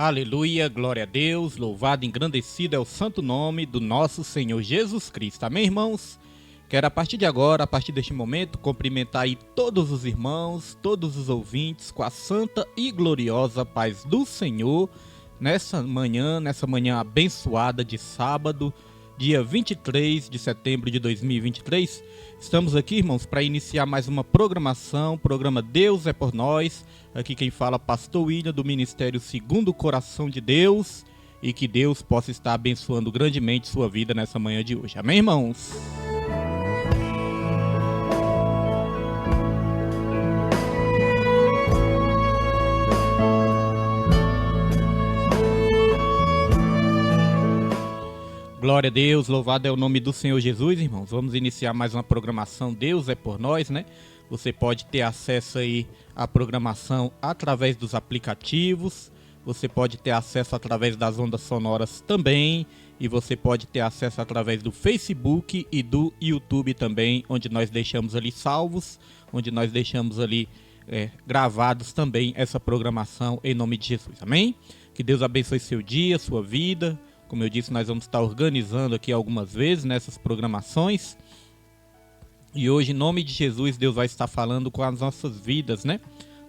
Aleluia, glória a Deus, louvado e engrandecido é o santo nome do nosso Senhor Jesus Cristo. Amém, irmãos? Quero a partir de agora, a partir deste momento, cumprimentar aí todos os irmãos, todos os ouvintes com a santa e gloriosa paz do Senhor nessa manhã abençoada de sábado, dia 23 de setembro de 2023. Estamos aqui, irmãos, para iniciar mais uma programação, programa Deus é por Nós. Aqui quem fala é Pastor William, do Ministério Segundo o Coração de Deus, e que Deus possa estar abençoando grandemente sua vida nessa manhã de hoje. Amém, irmãos? Glória a Deus, louvado é o nome do Senhor Jesus, irmãos. Vamos iniciar mais uma programação Deus é por Nós, né? Você pode ter acesso aí à programação através dos aplicativos, você pode ter acesso através das ondas sonoras também, e você pode ter acesso através do Facebook e do YouTube também, onde nós deixamos ali salvos, onde nós deixamos ali gravados também essa programação em nome de Jesus, amém? Que Deus abençoe seu dia, sua vida. Como eu disse, nós vamos estar organizando aqui algumas vezes nessas programações. E hoje, em nome de Jesus, Deus vai estar falando com as nossas vidas, né?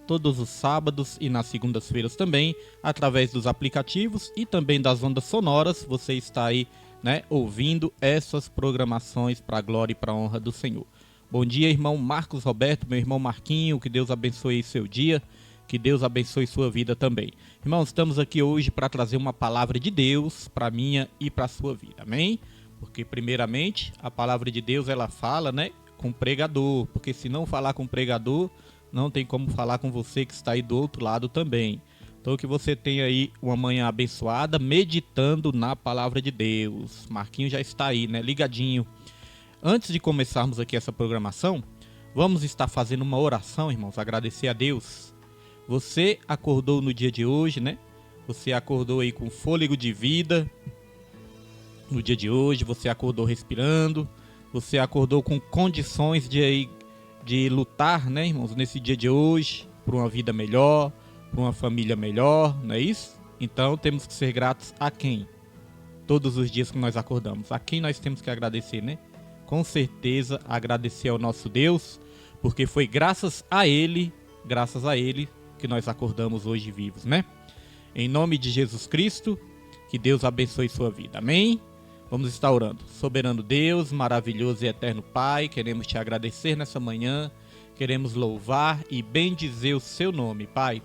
Todos os sábados e nas segundas-feiras também, através dos aplicativos e também das ondas sonoras, você está aí, né, ouvindo essas programações para a glória e para a honra do Senhor. Bom dia, irmão Marcos Roberto, meu irmão Marquinho, que Deus abençoe seu dia. Que Deus abençoe sua vida também. Irmãos, estamos aqui hoje para trazer uma palavra de Deus para a minha e para a sua vida, amém? Porque primeiramente a palavra de Deus ela fala, né, com o pregador, porque se não falar com o pregador, não tem como falar com você que está aí do outro lado também. Então que você tenha aí uma manhã abençoada, meditando na palavra de Deus. Marquinho já está aí, né, ligadinho. Antes de começarmos aqui essa programação, vamos estar fazendo uma oração, irmãos, agradecer a Deus. Você acordou no dia de hoje, né? Você acordou aí com fôlego de vida no dia de hoje, você acordou respirando, você acordou com condições de lutar, né, irmãos, nesse dia de hoje, por uma vida melhor, por uma família melhor, não é isso? Então temos que ser gratos a quem? Todos os dias que nós acordamos, a quem nós temos que agradecer, né? Com certeza agradecer ao nosso Deus, porque foi graças a Ele que nós acordamos hoje vivos, né? Em nome de Jesus Cristo, que Deus abençoe sua vida, amém? Vamos estar orando. Soberano Deus, maravilhoso e eterno Pai, queremos te agradecer nessa manhã, queremos louvar e bendizer o seu nome, Pai.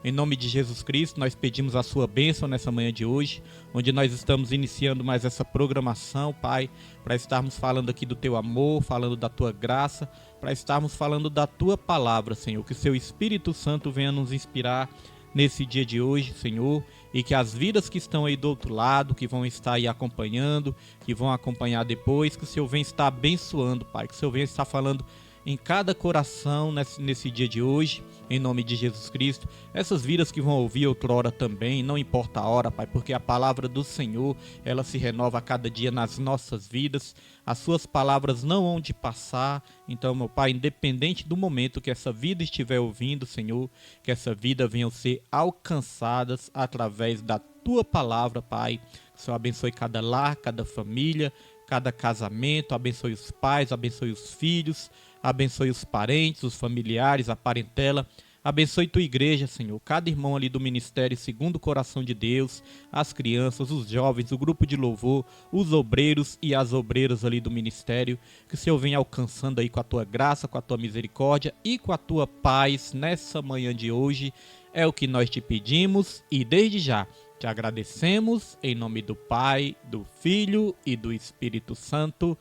Em nome de Jesus Cristo, nós pedimos a sua bênção nessa manhã de hoje, onde nós estamos iniciando mais essa programação, Pai, para estarmos falando aqui do teu amor, falando da tua graça, para estarmos falando da tua palavra, Senhor. Que seu Espírito Santo venha nos inspirar nesse dia de hoje, Senhor, e que as vidas que estão aí do outro lado, que vão estar aí acompanhando, que vão acompanhar depois, que o Senhor venha estar abençoando, Pai, que o Senhor venha estar falando em cada coração nesse dia de hoje, em nome de Jesus Cristo. Essas vidas que vão ouvir outrora também, não importa a hora, Pai, porque a palavra do Senhor, ela se renova a cada dia nas nossas vidas. As suas palavras não hão de passar. Então, meu Pai, independente do momento que essa vida estiver ouvindo, Senhor, que essa vida venha a ser alcançadas através da tua palavra, Pai. Que o Senhor abençoe cada lar, cada família, cada casamento, abençoe os pais, abençoe os filhos, abençoe os parentes, os familiares, a parentela. Abençoe tua igreja, Senhor, cada irmão ali do ministério segundo o coração de Deus, as crianças, os jovens, o grupo de louvor, os obreiros e as obreiras ali do ministério. Que o Senhor venha alcançando aí com a tua graça, com a tua misericórdia e com a tua paz nessa manhã de hoje. É o que nós te pedimos e desde já te agradecemos em nome do Pai, do Filho e do Espírito Santo.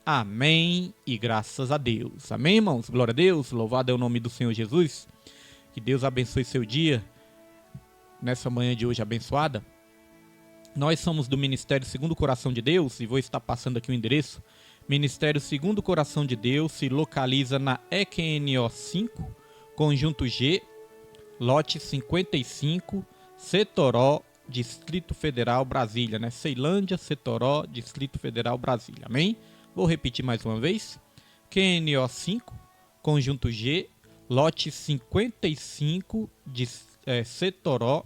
Amém e graças a Deus. Amém, irmãos? Glória a Deus. Louvado é o nome do Senhor Jesus. Que Deus abençoe seu dia nessa manhã de hoje abençoada. Nós somos do Ministério Segundo o Coração de Deus e vou estar passando aqui o endereço. Ministério Segundo o Coração de Deus se localiza na EQNO 5, Conjunto G, lote 55, Setoró, Distrito Federal, Brasília, né? Ceilândia, Setoró, Distrito Federal, Brasília. Amém? Vou repetir mais uma vez. QNO 5, Conjunto G, lote 55 de Setoró,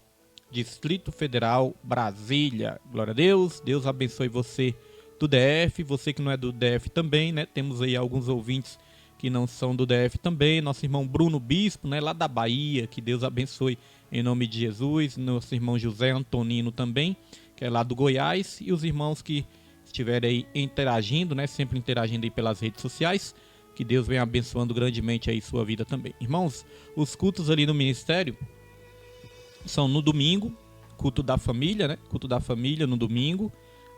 Distrito Federal, Brasília. Glória a Deus. Deus abençoe você do DF, você que não é do DF também, né? Temos aí alguns ouvintes que não são do DF também. Nosso irmão Bruno Bispo, né? Lá da Bahia, que Deus abençoe em nome de Jesus. Nosso irmão José Antonino também, que é lá do Goiás. E os irmãos que estiverem aí interagindo, né? Sempre interagindo aí pelas redes sociais. Que Deus venha abençoando grandemente aí sua vida também. Irmãos, os cultos ali no ministério são no domingo, culto da família, né? Culto da família no domingo,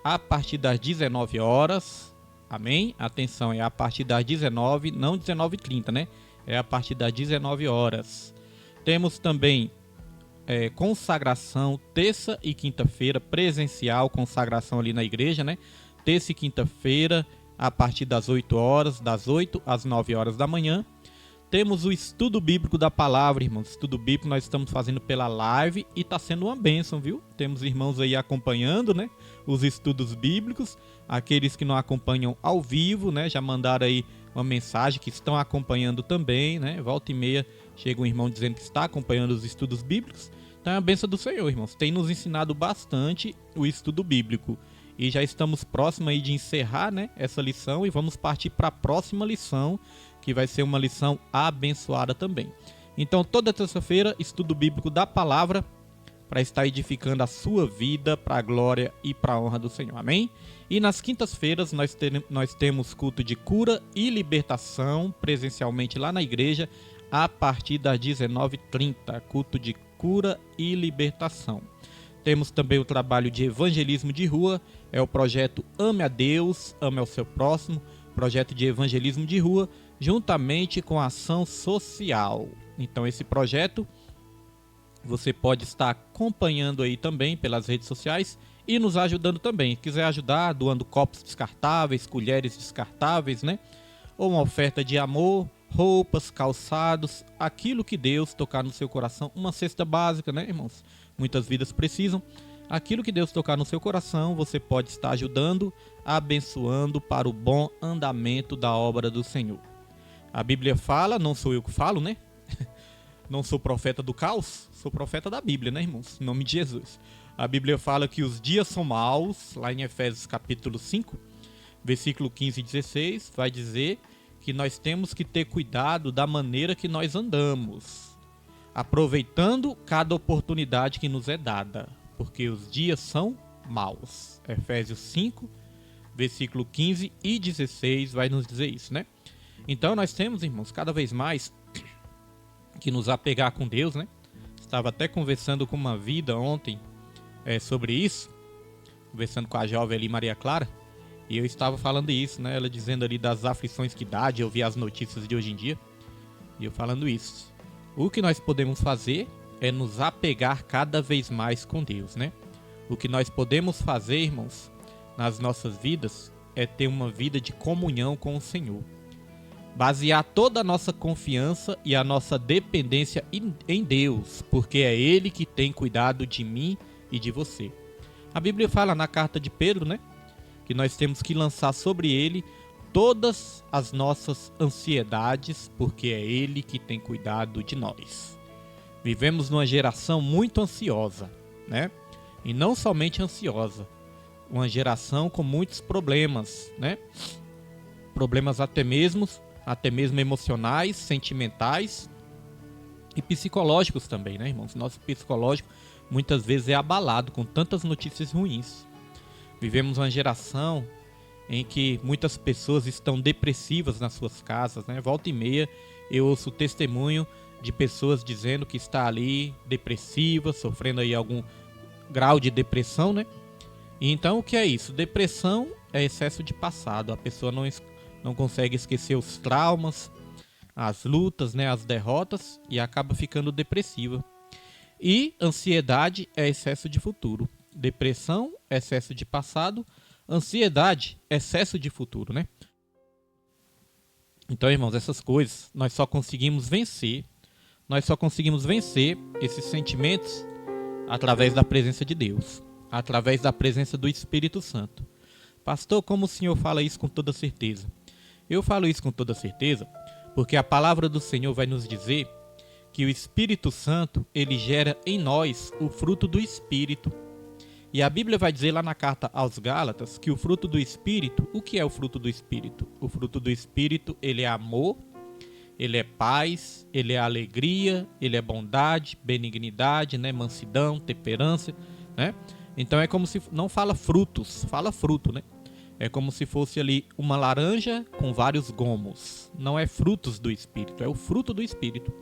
a partir das 19 horas. Amém? Atenção, é a partir das 19, não 19h30, né? É a partir das 19 horas. Temos também consagração terça e quinta-feira, presencial, consagração ali na igreja, né? Terça e quinta-feira, a partir das 8 horas, das 8 às 9 horas da manhã. Temos o estudo bíblico da palavra, irmãos. Estudo bíblico nós estamos fazendo pela live e está sendo uma bênção, viu? Temos irmãos aí acompanhando, né? Os estudos bíblicos. Aqueles que não acompanham ao vivo, né? Já mandaram aí uma mensagem que estão acompanhando também, né? Volta e meia chega um irmão dizendo que está acompanhando os estudos bíblicos. Então é a bênção do Senhor, irmãos. Tem nos ensinado bastante o estudo bíblico. E já estamos próximos aí de encerrar, né, essa lição e vamos partir para a próxima lição, que vai ser uma lição abençoada também. Então, toda terça-feira, estudo bíblico da palavra para estar edificando a sua vida para a glória e para a honra do Senhor. Amém? E nas quintas-feiras nós temos culto de cura e libertação presencialmente lá na igreja a partir das 19h30. Culto de cura e libertação. Temos também o trabalho de evangelismo de rua, é o projeto Ame a Deus, Ame ao Seu Próximo, projeto de evangelismo de rua, juntamente com a ação social. Então esse projeto você pode estar acompanhando aí também pelas redes sociais e nos ajudando também. Se quiser ajudar, doando copos descartáveis, colheres descartáveis, né? Ou uma oferta de amor, roupas, calçados, aquilo que Deus tocar no seu coração, uma cesta básica, né, irmãos? Muitas vidas precisam. Aquilo que Deus tocar no seu coração, você pode estar ajudando, abençoando para o bom andamento da obra do Senhor. A Bíblia fala, não sou eu que falo, né? Não sou profeta do caos, sou profeta da Bíblia, né, irmãos? Em nome de Jesus. A Bíblia fala que os dias são maus, lá em Efésios capítulo 5, versículo 15 e 16, vai dizer que nós temos que ter cuidado da maneira que nós andamos, aproveitando cada oportunidade que nos é dada, porque os dias são maus. Efésios 5, versículo 15 e 16 vai nos dizer isso, né? Então nós temos, irmãos, cada vez mais que nos apegar com Deus, né? Estava até conversando com uma vida ontem sobre isso, conversando com a jovem ali, Maria Clara, e eu estava falando isso, né? Ela dizendo ali das aflições que dá, de eu vi as notícias de hoje em dia, e eu falando isso. O que nós podemos fazer é nos apegar cada vez mais com Deus, né? O que nós podemos fazer, irmãos, nas nossas vidas, é ter uma vida de comunhão com o Senhor. Basear toda a nossa confiança e a nossa dependência em Deus, porque é Ele que tem cuidado de mim e de você. A Bíblia fala na carta de Pedro, né? Que nós temos que lançar sobre Ele todas as nossas ansiedades, porque é Ele que tem cuidado de nós. Vivemos numa geração muito ansiosa, né? E não somente ansiosa, uma geração com muitos problemas, né? Problemas até mesmo emocionais, sentimentais e psicológicos também, né, irmãos? Nosso psicológico muitas vezes é abalado com tantas notícias ruins. Vivemos uma geração em que muitas pessoas estão depressivas nas suas casas, né? Volta e meia eu ouço testemunho de pessoas dizendo que está ali depressiva, sofrendo aí algum grau de depressão, né? E então o que é isso? Depressão é excesso de passado. A pessoa não consegue esquecer os traumas, as lutas, né, as derrotas e acaba ficando depressiva. E ansiedade é excesso de futuro. Depressão, excesso de passado. Ansiedade, excesso de futuro, né? Então, irmãos, essas coisas nós só conseguimos vencer. Nós só conseguimos vencer esses sentimentos através da presença de Deus, através da presença do Espírito Santo. Pastor, como o senhor fala isso com toda certeza? Eu falo isso com toda certeza porque a palavra do Senhor vai nos dizer que o Espírito Santo, ele gera em nós o fruto do Espírito. E a Bíblia vai dizer lá na carta aos Gálatas que o fruto do Espírito, o que é o fruto do Espírito? O fruto do Espírito, ele é amor, ele é paz, ele é alegria, ele é bondade, benignidade, né, mansidão, temperança, né? Então é como se, não fala frutos, fala fruto, né? É como se fosse ali uma laranja com vários gomos. Não é frutos do Espírito, é o fruto do Espírito.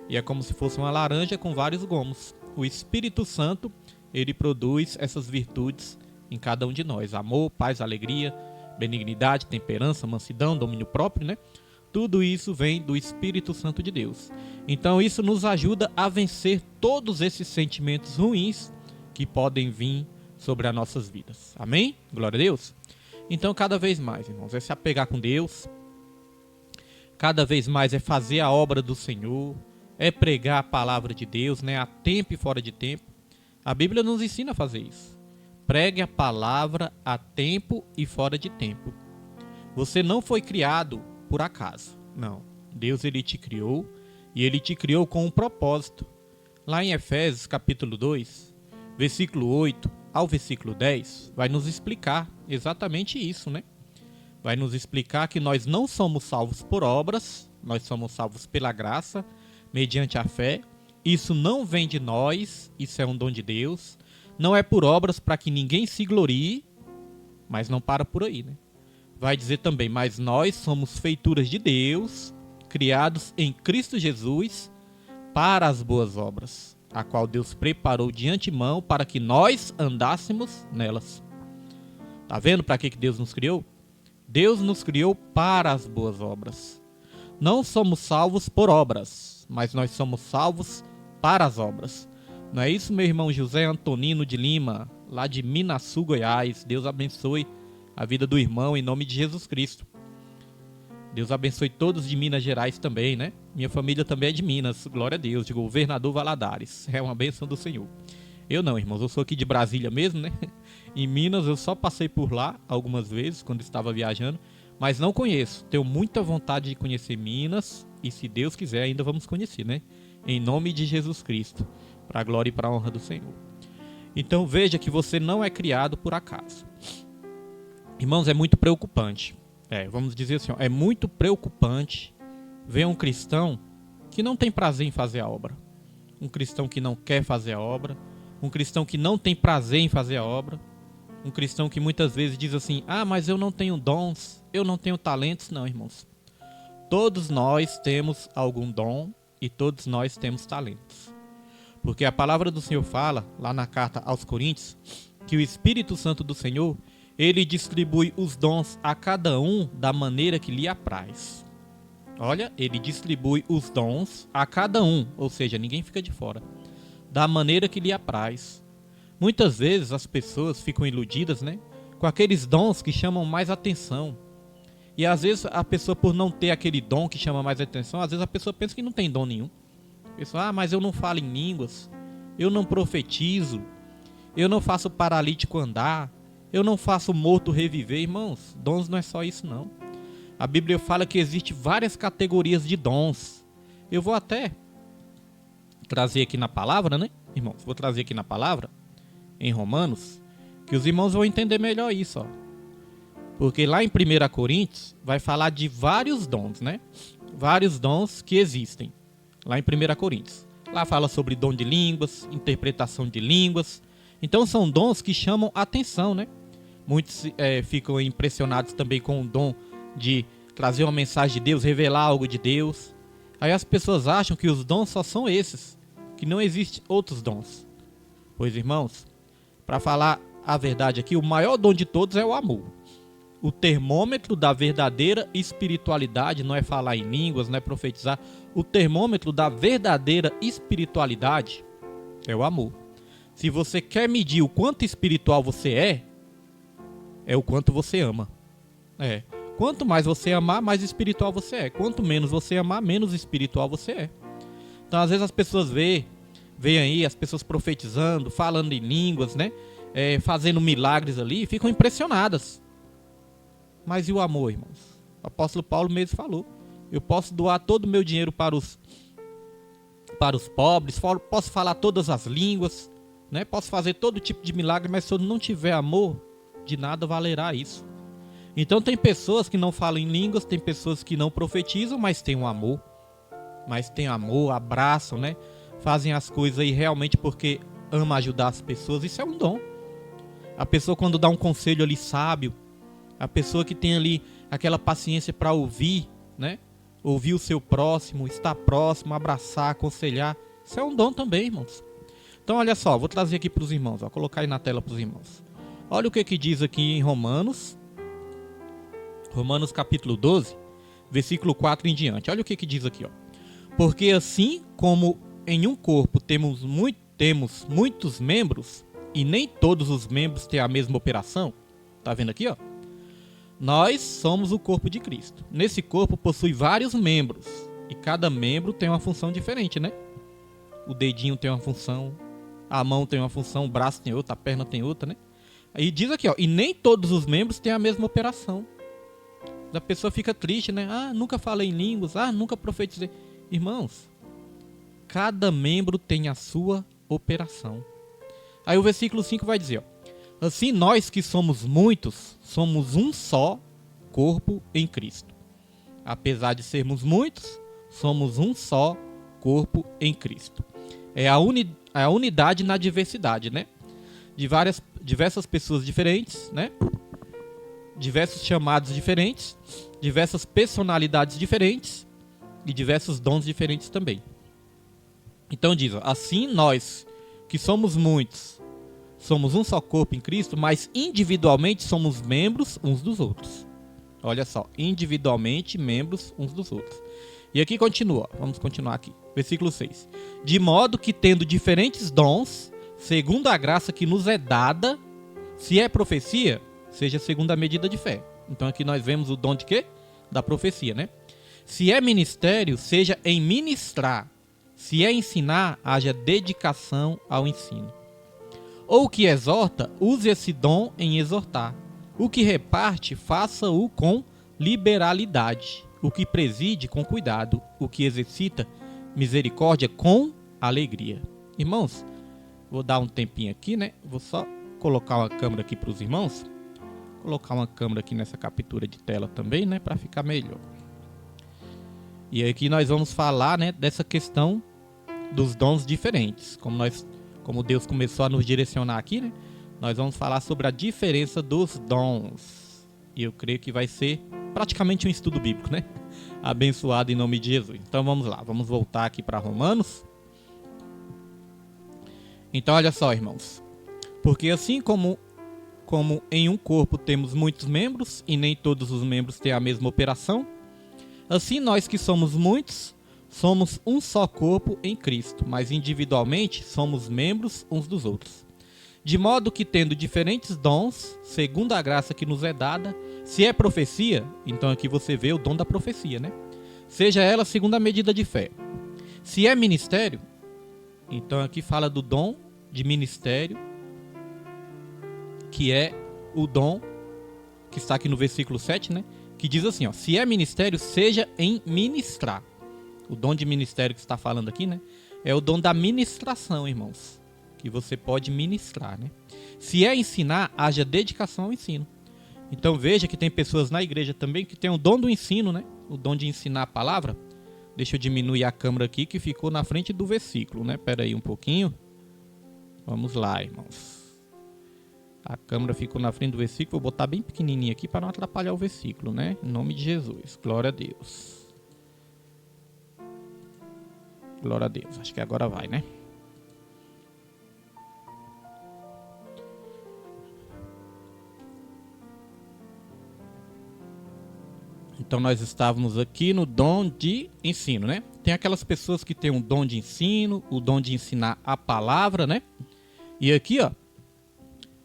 E é como se fosse uma laranja com vários gomos. O Espírito Santo, ele produz essas virtudes em cada um de nós. Amor, paz, alegria, benignidade, temperança, mansidão, domínio próprio, né? Tudo isso vem do Espírito Santo de Deus. Então isso nos ajuda a vencer todos esses sentimentos ruins que podem vir sobre as nossas vidas. Amém? Glória a Deus. Então cada vez mais, irmãos, é se apegar com Deus. Cada vez mais é fazer a obra do Senhor. É pregar a palavra de Deus, né? A tempo e fora de tempo. A Bíblia nos ensina a fazer isso. Pregue a palavra a tempo e fora de tempo. Você não foi criado por acaso. Não. Deus, ele te criou e ele te criou com um propósito. Lá em Efésios capítulo 2, versículo 8 ao versículo 10, vai nos explicar exatamente isso, né? Vai nos explicar que nós não somos salvos por obras, nós somos salvos pela graça, mediante a fé. Isso não vem de nós, isso é um dom de Deus. Não é por obras para que ninguém se glorie, mas não para por aí, né? Vai dizer também, mas nós somos feituras de Deus, criados em Cristo Jesus para as boas obras, a qual Deus preparou de antemão para que nós andássemos nelas. Tá vendo para que Deus nos criou? Deus nos criou para as boas obras. Não somos salvos por obras, mas nós somos salvos para as obras. Não é isso, meu irmão José Antonino de Lima, lá de Minaçu, Goiás? Deus abençoe a vida do irmão em nome de Jesus Cristo. Deus abençoe todos de Minas Gerais também, né? Minha família também é de Minas, glória a Deus, de Governador Valadares. É uma bênção do Senhor. Eu não, irmãos, eu sou aqui de Brasília mesmo, né? Em Minas eu só passei por lá algumas vezes quando estava viajando, mas não conheço. Tenho muita vontade de conhecer Minas e, se Deus quiser, ainda vamos conhecer, né? Em nome de Jesus Cristo, para a glória e para a honra do Senhor. Então veja que você não é criado por acaso. Irmãos, é muito preocupante. Vamos dizer assim, é muito preocupante ver um cristão que não tem prazer em fazer a obra. Um cristão que não quer fazer a obra. Um cristão que não tem prazer em fazer a obra. Um cristão que muitas vezes diz assim, mas eu não tenho dons, eu não tenho talentos. Não, irmãos. Todos nós temos algum dom e todos nós temos talentos. Porque a palavra do Senhor fala, lá na carta aos Coríntios, que o Espírito Santo do Senhor, ele distribui os dons a cada um da maneira que lhe apraz. Olha, ele distribui os dons a cada um, ou seja, ninguém fica de fora, da maneira que lhe apraz. Muitas vezes as pessoas ficam iludidas, né, com aqueles dons que chamam mais atenção. E às vezes a pessoa, por não ter aquele dom que chama mais atenção, às vezes a pessoa pensa que não tem dom nenhum. A pessoa, mas eu não falo em línguas, eu não profetizo, eu não faço o paralítico andar, eu não faço o morto reviver. Irmãos, dons não é só isso não. A Bíblia fala que existe várias categorias de dons. Eu vou até trazer aqui na palavra, né, irmãos? Vou trazer aqui na palavra, em Romanos, que os irmãos vão entender melhor isso, ó. Porque lá em 1 Coríntios vai falar de vários dons, né? Vários dons que existem. Lá em 1 Coríntios. Lá fala sobre dom de línguas, interpretação de línguas. Então são dons que chamam atenção, né? Muitos ficam impressionados também com o dom de trazer uma mensagem de Deus, revelar algo de Deus. Aí as pessoas acham que os dons só são esses, que não existem outros dons. Pois, irmãos, para falar a verdade aqui, o maior dom de todos é o amor. O termômetro da verdadeira espiritualidade não é falar em línguas, não é profetizar. O termômetro da verdadeira espiritualidade é o amor. Se você quer medir o quanto espiritual você é o quanto você ama. Quanto mais você amar, mais espiritual você é. Quanto menos você amar, menos espiritual você é. Então, às vezes as pessoas veem aí as pessoas profetizando, falando em línguas, né? Fazendo milagres ali, e ficam impressionadas. Mas e o amor, irmãos? O apóstolo Paulo mesmo falou. Eu posso doar todo o meu dinheiro para para os pobres, posso falar todas as línguas, né? Posso fazer todo tipo de milagre, mas se eu não tiver amor, de nada valerá isso. Então tem pessoas que não falam em línguas, tem pessoas que não profetizam, mas tem um amor. Mas tem amor, abraçam, né? Fazem as coisas aí realmente porque ama ajudar as pessoas. Isso é um dom. A pessoa quando dá um conselho ali sábio, a pessoa que tem ali aquela paciência para ouvir, né? Ouvir o seu próximo, estar próximo, abraçar, aconselhar. Isso é um dom também, irmãos. Então olha só, vou trazer aqui para os irmãos, ó, colocar aí na tela para os irmãos. Olha o que diz aqui em Romanos capítulo 12, versículo 4 em diante. Olha o que diz aqui, ó. Porque assim como em um corpo temos muitos membros, e nem todos os membros têm a mesma operação, tá vendo aqui, ó? Nós somos o corpo de Cristo. Nesse corpo possui vários membros, e cada membro tem uma função diferente, né? O dedinho tem uma função, a mão tem uma função, o braço tem outra, a perna tem outra, né? Aí diz aqui, ó, e nem todos os membros têm a mesma operação. A pessoa fica triste, né? Ah, nunca falei em línguas, nunca profetizei. Irmãos, cada membro tem a sua operação. Aí o versículo 5 vai dizer, ó, assim nós que somos muitos, somos um só corpo em Cristo. Apesar de sermos muitos, somos um só corpo em Cristo. É a unidade na diversidade, né? De diversas pessoas diferentes, né? Diversos chamados diferentes, diversas personalidades diferentes e diversos dons diferentes também. Então diz, assim nós que somos muitos, somos um só corpo em Cristo, mas individualmente somos membros uns dos outros. Olha só, individualmente membros uns dos outros. E aqui continua, vamos continuar aqui. Versículo 6. De modo que tendo diferentes dons, segundo a graça que nos é dada, se é profecia, seja segundo a medida de fé. Então aqui nós vemos o dom de quê? Da profecia, né? Se é ministério, seja em ministrar. Se é ensinar, haja dedicação ao ensino. Ou o que exorta, use esse dom em exortar. O que reparte, faça-o com liberalidade. O que preside, com cuidado. O que exercita, misericórdia, com alegria. Irmãos, vou dar um tempinho aqui, né? Vou só colocar uma câmera aqui para os irmãos. Colocar uma câmera aqui nessa captura de tela também, né? Para ficar melhor. E aqui nós vamos falar, né? Dessa questão dos dons diferentes. Como Deus começou a nos direcionar aqui, né? Nós vamos falar sobre a diferença dos dons. E eu creio que vai ser praticamente um estudo bíblico, né? Abençoado em nome de Jesus. Então vamos lá, vamos voltar aqui para Romanos. Então olha só, irmãos. Porque assim como em um corpo temos muitos membros e nem todos os membros têm a mesma operação, assim nós que somos muitos, somos um só corpo em Cristo, mas individualmente somos membros uns dos outros. De modo que tendo diferentes dons, segundo a graça que nos é dada, se é profecia, então aqui você vê o dom da profecia, né? Seja ela segundo a medida de fé. Se é ministério, então aqui fala do dom de ministério, que é o dom que está aqui no versículo 7, né? Que diz assim, ó, se é ministério, seja em ministrar. O dom de ministério que está falando aqui, né? É o dom da ministração, irmãos. Que você pode ministrar, né? Se é ensinar, haja dedicação ao ensino. Então veja que tem pessoas na igreja também que tem o dom do ensino, né? O dom de ensinar a palavra. Deixa eu diminuir a câmera aqui que ficou na frente do versículo, né? Pera aí um pouquinho. Vamos lá, irmãos. A câmera ficou na frente do versículo. Vou botar bem pequenininho aqui para não atrapalhar o versículo, né? Em nome de Jesus. Glória a Deus. Glória a Deus. Acho que agora vai, né? Então nós estávamos aqui no dom de ensino, né? Tem aquelas pessoas que têm um dom de ensino, o dom de ensinar a palavra, né? E aqui, ó,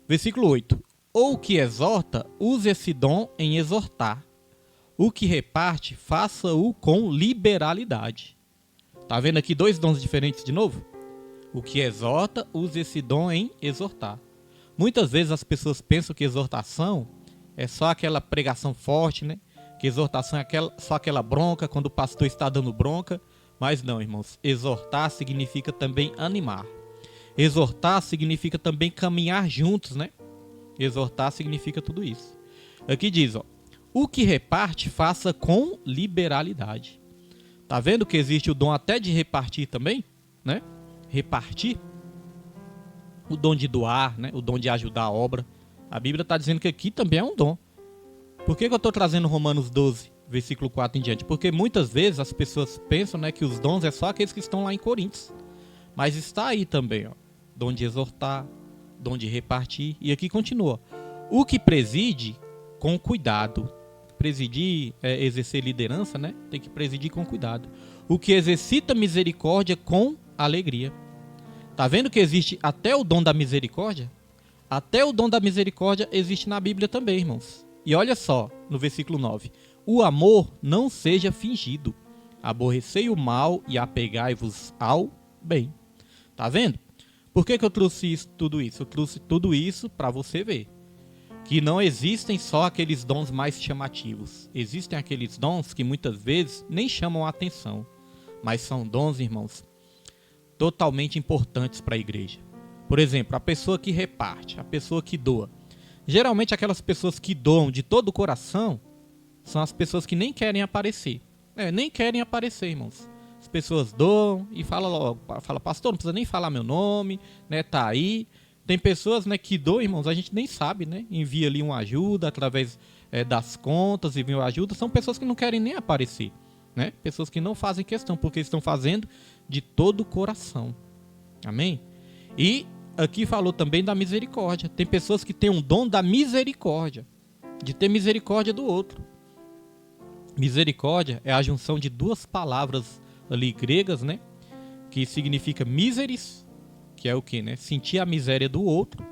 versículo 8. Ou o que exorta, use esse dom em exortar. O que reparte, faça-o com liberalidade. Tá vendo aqui dois dons diferentes de novo? O que exorta, use esse dom em exortar. Muitas vezes as pessoas pensam que exortação é só aquela pregação forte, né? Que exortação é só aquela bronca, quando o pastor está dando bronca. Mas não, irmãos. Exortar significa também animar. Exortar significa também caminhar juntos, né? Exortar significa tudo isso. Aqui diz, ó, o que reparte, faça com liberalidade. Tá vendo que existe o dom até de repartir também, né? Repartir. O dom de doar, né? O dom de ajudar a obra. A Bíblia está dizendo que aqui também é um dom. Por que eu estou trazendo Romanos 12, versículo 4 em diante? Porque muitas vezes as pessoas pensam, né, que os dons é só aqueles que estão lá em Coríntios. Mas está aí também, ó, dom de exortar, dom de repartir. E aqui continua. O que preside com cuidado. Presidir é exercer liderança, né? Tem que presidir com cuidado. O que exercita misericórdia com alegria. Tá vendo que existe até o dom da misericórdia? Até o dom da misericórdia existe na Bíblia também, irmãos. E olha só, no versículo 9. O amor não seja fingido. Aborrecei o mal e apegai-vos ao bem. Tá vendo? Por que eu trouxe tudo isso? Eu trouxe tudo isso para você ver. Que não existem só aqueles dons mais chamativos. Existem aqueles dons que muitas vezes nem chamam a atenção. Mas são dons, irmãos, totalmente importantes para a igreja. Por exemplo, a pessoa que reparte, a pessoa que doa. Geralmente aquelas pessoas que doam de todo o coração são as pessoas que nem querem aparecer. Nem querem aparecer, irmãos. As pessoas doam e falam logo, fala, pastor, não precisa nem falar meu nome, né? Tá aí. Tem pessoas, né, que doam, irmãos, a gente nem sabe, né? Envia ali uma ajuda através das contas, envia uma ajuda. São pessoas que não querem nem aparecer, né? Pessoas que não fazem questão, porque estão fazendo de todo o coração. Amém? E aqui falou também da misericórdia. Tem pessoas que têm um dom da misericórdia, de ter misericórdia do outro. Misericórdia é a junção de duas palavras ali gregas, né? Que significa miseris, que é o que, né? Sentir a miséria do outro.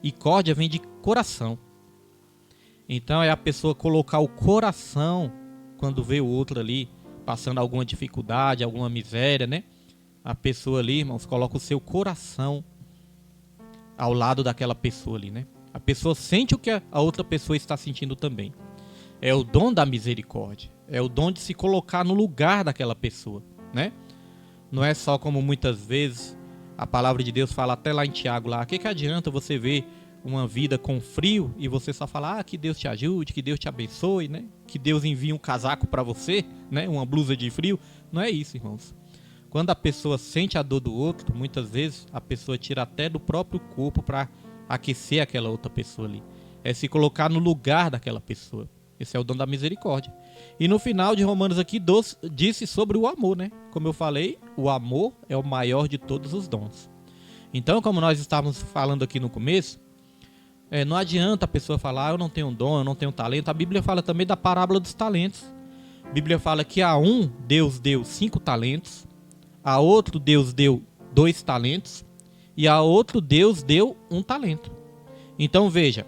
E córdia vem de coração. Então é a pessoa colocar o coração quando vê o outro ali passando alguma dificuldade, alguma miséria, né? A pessoa ali, irmãos, coloca o seu coração ao lado daquela pessoa ali, né? A pessoa sente o que a outra pessoa está sentindo também. É o dom da misericórdia. É o dom de se colocar no lugar daquela pessoa, né? Não é só como muitas vezes a palavra de Deus fala até lá em Tiago lá, que adianta você ver uma vida com frio e você só falar, que Deus te ajude, que Deus te abençoe, né? Que Deus envie um casaco para você, né? Uma blusa de frio. Não é isso, irmãos. Quando a pessoa sente a dor do outro, muitas vezes a pessoa tira até do próprio corpo para aquecer aquela outra pessoa ali. É se colocar no lugar daquela pessoa. Esse é o dom da misericórdia. E no final de Romanos aqui, disse sobre o amor, né? Como eu falei, o amor é o maior de todos os dons. Então, como nós estávamos falando aqui no começo, não adianta a pessoa falar, eu não tenho dom, eu não tenho talento. A Bíblia fala também da parábola dos talentos. A Bíblia fala que a um Deus deu 5 talentos, a outro Deus deu 2 talentos e a outro Deus deu 1 talento. Então veja,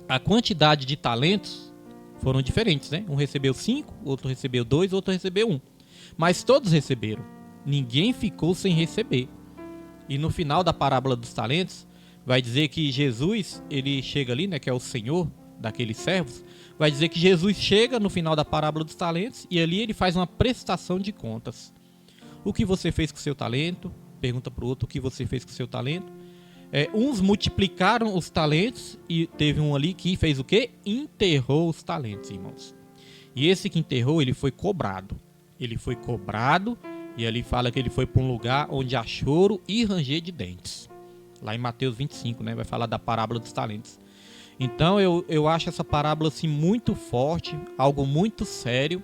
a quantidade de talentos foram diferentes, né? Um recebeu 5, outro recebeu 2, outro recebeu 1. Mas todos receberam. Ninguém ficou sem receber. E no final da parábola dos talentos, vai dizer que Jesus, ele chega ali, né? Que é o Senhor daqueles servos. Vai dizer que Jesus chega no final da parábola dos talentos e ali ele faz uma prestação de contas. O que você fez com o seu talento? Pergunta para o outro o que você fez com o seu talento. Uns multiplicaram os talentos e teve um ali que fez o quê? Enterrou os talentos, irmãos. E esse que enterrou, ele foi cobrado. Ele foi cobrado e ali fala que ele foi para um lugar onde há choro e ranger de dentes. Lá em Mateus 25, né? Vai falar da parábola dos talentos. Então eu acho essa parábola assim muito forte, algo muito sério,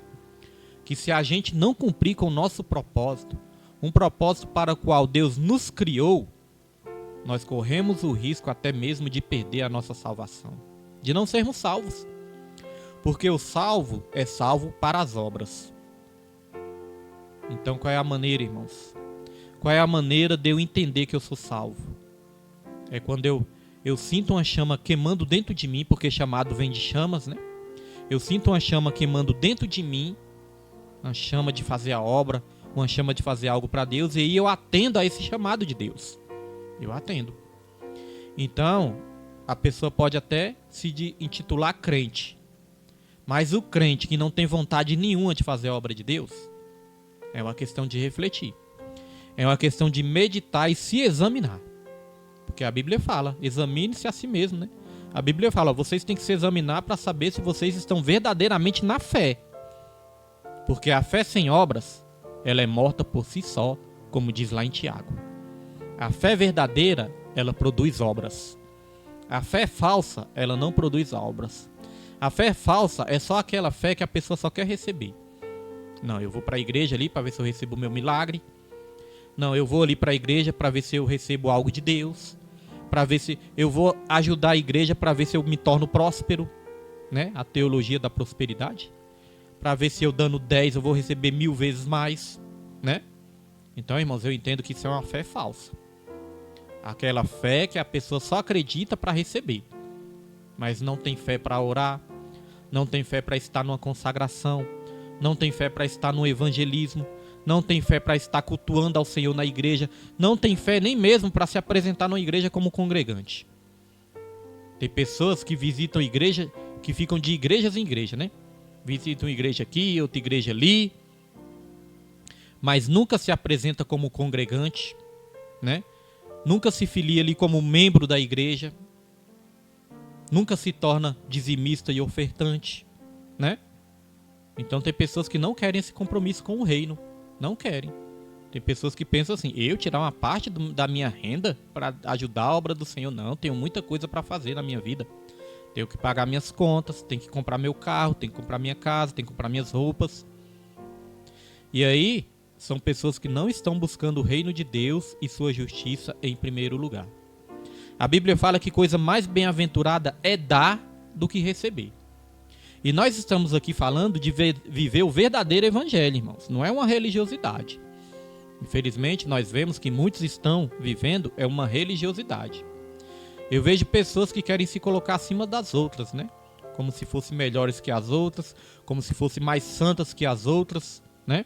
que se a gente não cumprir com o nosso propósito, um propósito para o qual Deus nos criou, nós corremos o risco até mesmo de perder a nossa salvação, de não sermos salvos. Porque o salvo é salvo para as obras. Então qual é a maneira, irmãos? Qual é a maneira de eu entender que eu sou salvo? É quando eu sinto uma chama queimando dentro de mim, porque chamado vem de chamas, né? Eu sinto uma chama queimando dentro de mim, uma chama de fazer a obra, uma chama de fazer algo para Deus, e aí eu atendo a esse chamado de Deus. Eu atendo. Então, a pessoa pode até se intitular crente, mas o crente que não tem vontade nenhuma de fazer a obra de Deus, É uma questão de refletir. É uma questão de meditar e se examinar. Porque a Bíblia fala, examine-se a si mesmo, né? A Bíblia fala, vocês têm que se examinar para saber se vocês estão verdadeiramente na fé. Porque a fé sem obras, ela é morta por si só, como diz lá em Tiago. A fé verdadeira, ela produz obras. A fé falsa, ela não produz obras. A fé falsa é só aquela fé que a pessoa só quer receber. Não, eu vou para a igreja ali para ver se eu recebo o meu milagre. Não, eu vou ali para a igreja para ver se eu recebo algo de Deus. Para ver se eu vou ajudar a igreja para ver se eu me torno próspero, né? A teologia da prosperidade. Para ver se eu dando 10 eu vou receber 1000 vezes mais, né? Então, irmãos, eu entendo que isso é uma fé falsa. Aquela fé que a pessoa só acredita para receber, mas não tem fé para orar, não tem fé para estar numa consagração, não tem fé para estar no evangelismo, não tem fé para estar cultuando ao Senhor na igreja, não tem fé nem mesmo para se apresentar numa igreja como congregante. Tem pessoas que visitam igreja, que ficam de igrejas em igreja, né? Visitam igreja aqui, outra igreja ali, mas nunca se apresenta como congregante, né? Nunca se filia ali como membro da igreja, nunca se torna dizimista e ofertante, né? Então tem pessoas que não querem esse compromisso com o reino. Não querem. Tem pessoas que pensam assim, eu tirar uma parte da minha renda para ajudar a obra do Senhor? Não, tenho muita coisa para fazer na minha vida. Tenho que pagar minhas contas, tenho que comprar meu carro, tenho que comprar minha casa, tenho que comprar minhas roupas. E aí, são pessoas que não estão buscando o reino de Deus e sua justiça em primeiro lugar. A Bíblia fala que coisa mais bem-aventurada é dar do que receber. E nós estamos aqui falando de viver o verdadeiro evangelho, irmãos. Não é uma religiosidade. Infelizmente, nós vemos que muitos estão vivendo uma religiosidade. Eu vejo pessoas que querem se colocar acima das outras, né? Como se fossem melhores que as outras, como se fossem mais santas que as outras, né?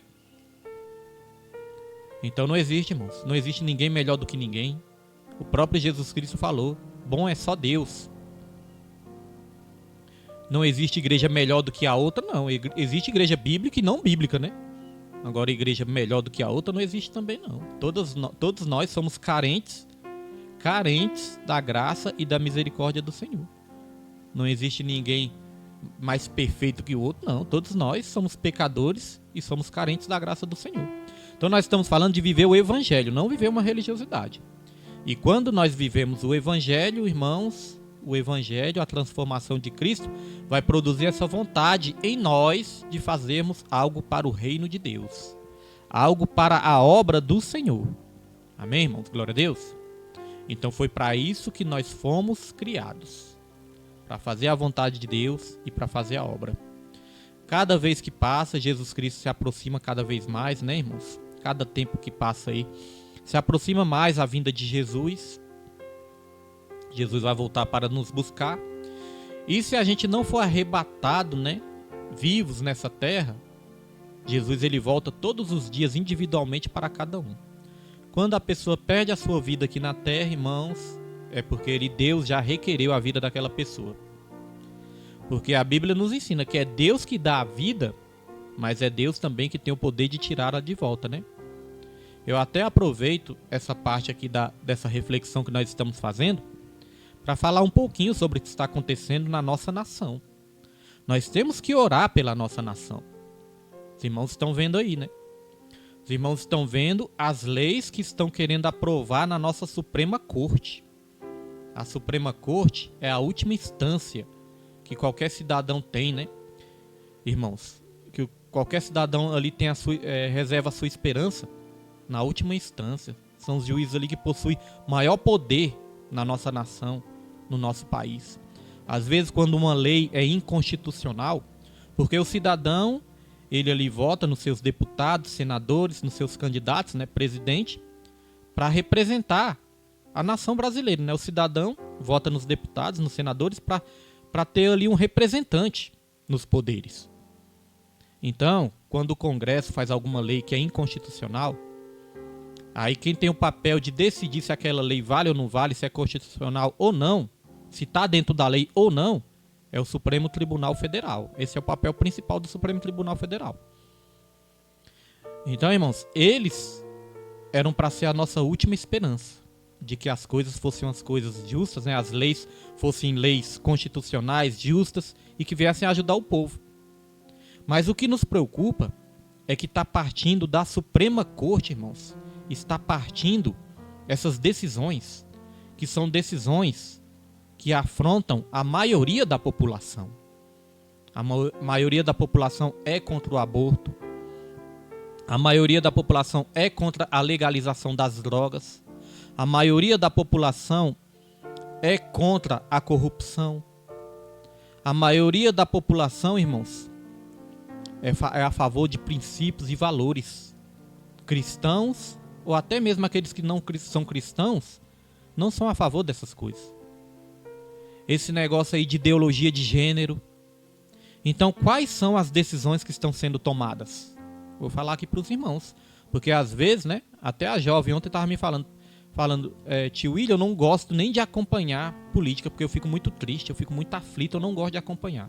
Então não existe, irmãos. Não existe ninguém melhor do que ninguém. O próprio Jesus Cristo falou, bom é só Deus. Não existe igreja melhor do que a outra, não. Existe igreja bíblica e não bíblica, né? Agora, igreja melhor do que a outra não existe também, não. Todos nós somos carentes da graça e da misericórdia do Senhor. Não existe ninguém mais perfeito que o outro, não. Todos nós somos pecadores e somos carentes da graça do Senhor. Então, nós estamos falando de viver o evangelho, não viver uma religiosidade. E quando nós vivemos o evangelho, irmãos, o evangelho, a transformação de Cristo, vai produzir essa vontade em nós de fazermos algo para o reino de Deus. Algo para a obra do Senhor. Amém, irmãos? Glória a Deus. Então foi para isso que nós fomos criados. Para fazer a vontade de Deus e para fazer a obra. Cada vez que passa, Jesus Cristo se aproxima cada vez mais, né, irmãos? Cada tempo que passa aí, se aproxima mais a vinda de Jesus. Jesus vai voltar para nos buscar. E se a gente não for arrebatado, né, vivos nessa terra, Jesus ele volta todos os dias individualmente para cada um. Quando a pessoa perde a sua vida aqui na terra, irmãos, é porque Deus já requereu a vida daquela pessoa. Porque a Bíblia nos ensina que é Deus que dá a vida, mas é Deus também que tem o poder de tirá-la de volta, né? Eu até aproveito essa parte aqui dessa reflexão que nós estamos fazendo para falar um pouquinho sobre o que está acontecendo na nossa nação. Nós temos que orar pela nossa nação. Os irmãos estão vendo aí, né? Os irmãos estão vendo as leis que estão querendo aprovar na nossa Suprema Corte. A Suprema Corte é a última instância que qualquer cidadão tem, né? Irmãos, que qualquer cidadão ali tem reserva a sua esperança na última instância. São os juízes ali que possuem maior poder na nossa nação, no nosso país. Às vezes, quando uma lei é inconstitucional, porque o cidadão, ele ali vota nos seus deputados, senadores, nos seus candidatos, né, presidente, para representar a nação brasileira, né? O cidadão vota nos deputados, nos senadores, para ter ali um representante nos poderes. Então, quando o Congresso faz alguma lei que é inconstitucional, aí quem tem o papel de decidir se aquela lei vale ou não vale, se é constitucional ou não, se está dentro da lei ou não, é o Supremo Tribunal Federal. Esse é o papel principal do Supremo Tribunal Federal. Então, irmãos, eles eram para ser a nossa última esperança de que as coisas fossem as coisas justas, né? As leis fossem leis constitucionais, justas e que viessem a ajudar o povo. Mas o que nos preocupa é que está partindo da Suprema Corte, irmãos, está partindo essas decisões, que são decisões que afrontam a maioria da população. A maioria da população é contra o aborto. A maioria da população é contra a legalização das drogas. A maioria da população é contra a corrupção. A maioria da população, irmãos, é a favor de princípios e valores cristãos, ou até mesmo aqueles que não são cristãos, não são a favor dessas coisas. Esse negócio aí de ideologia de gênero. Então, quais são as decisões que estão sendo tomadas? Vou falar aqui para os irmãos, porque às vezes, né, até a jovem ontem estava me falando, tio William, eu não gosto nem de acompanhar política, porque eu fico muito triste, eu fico muito aflito, eu não gosto de acompanhar.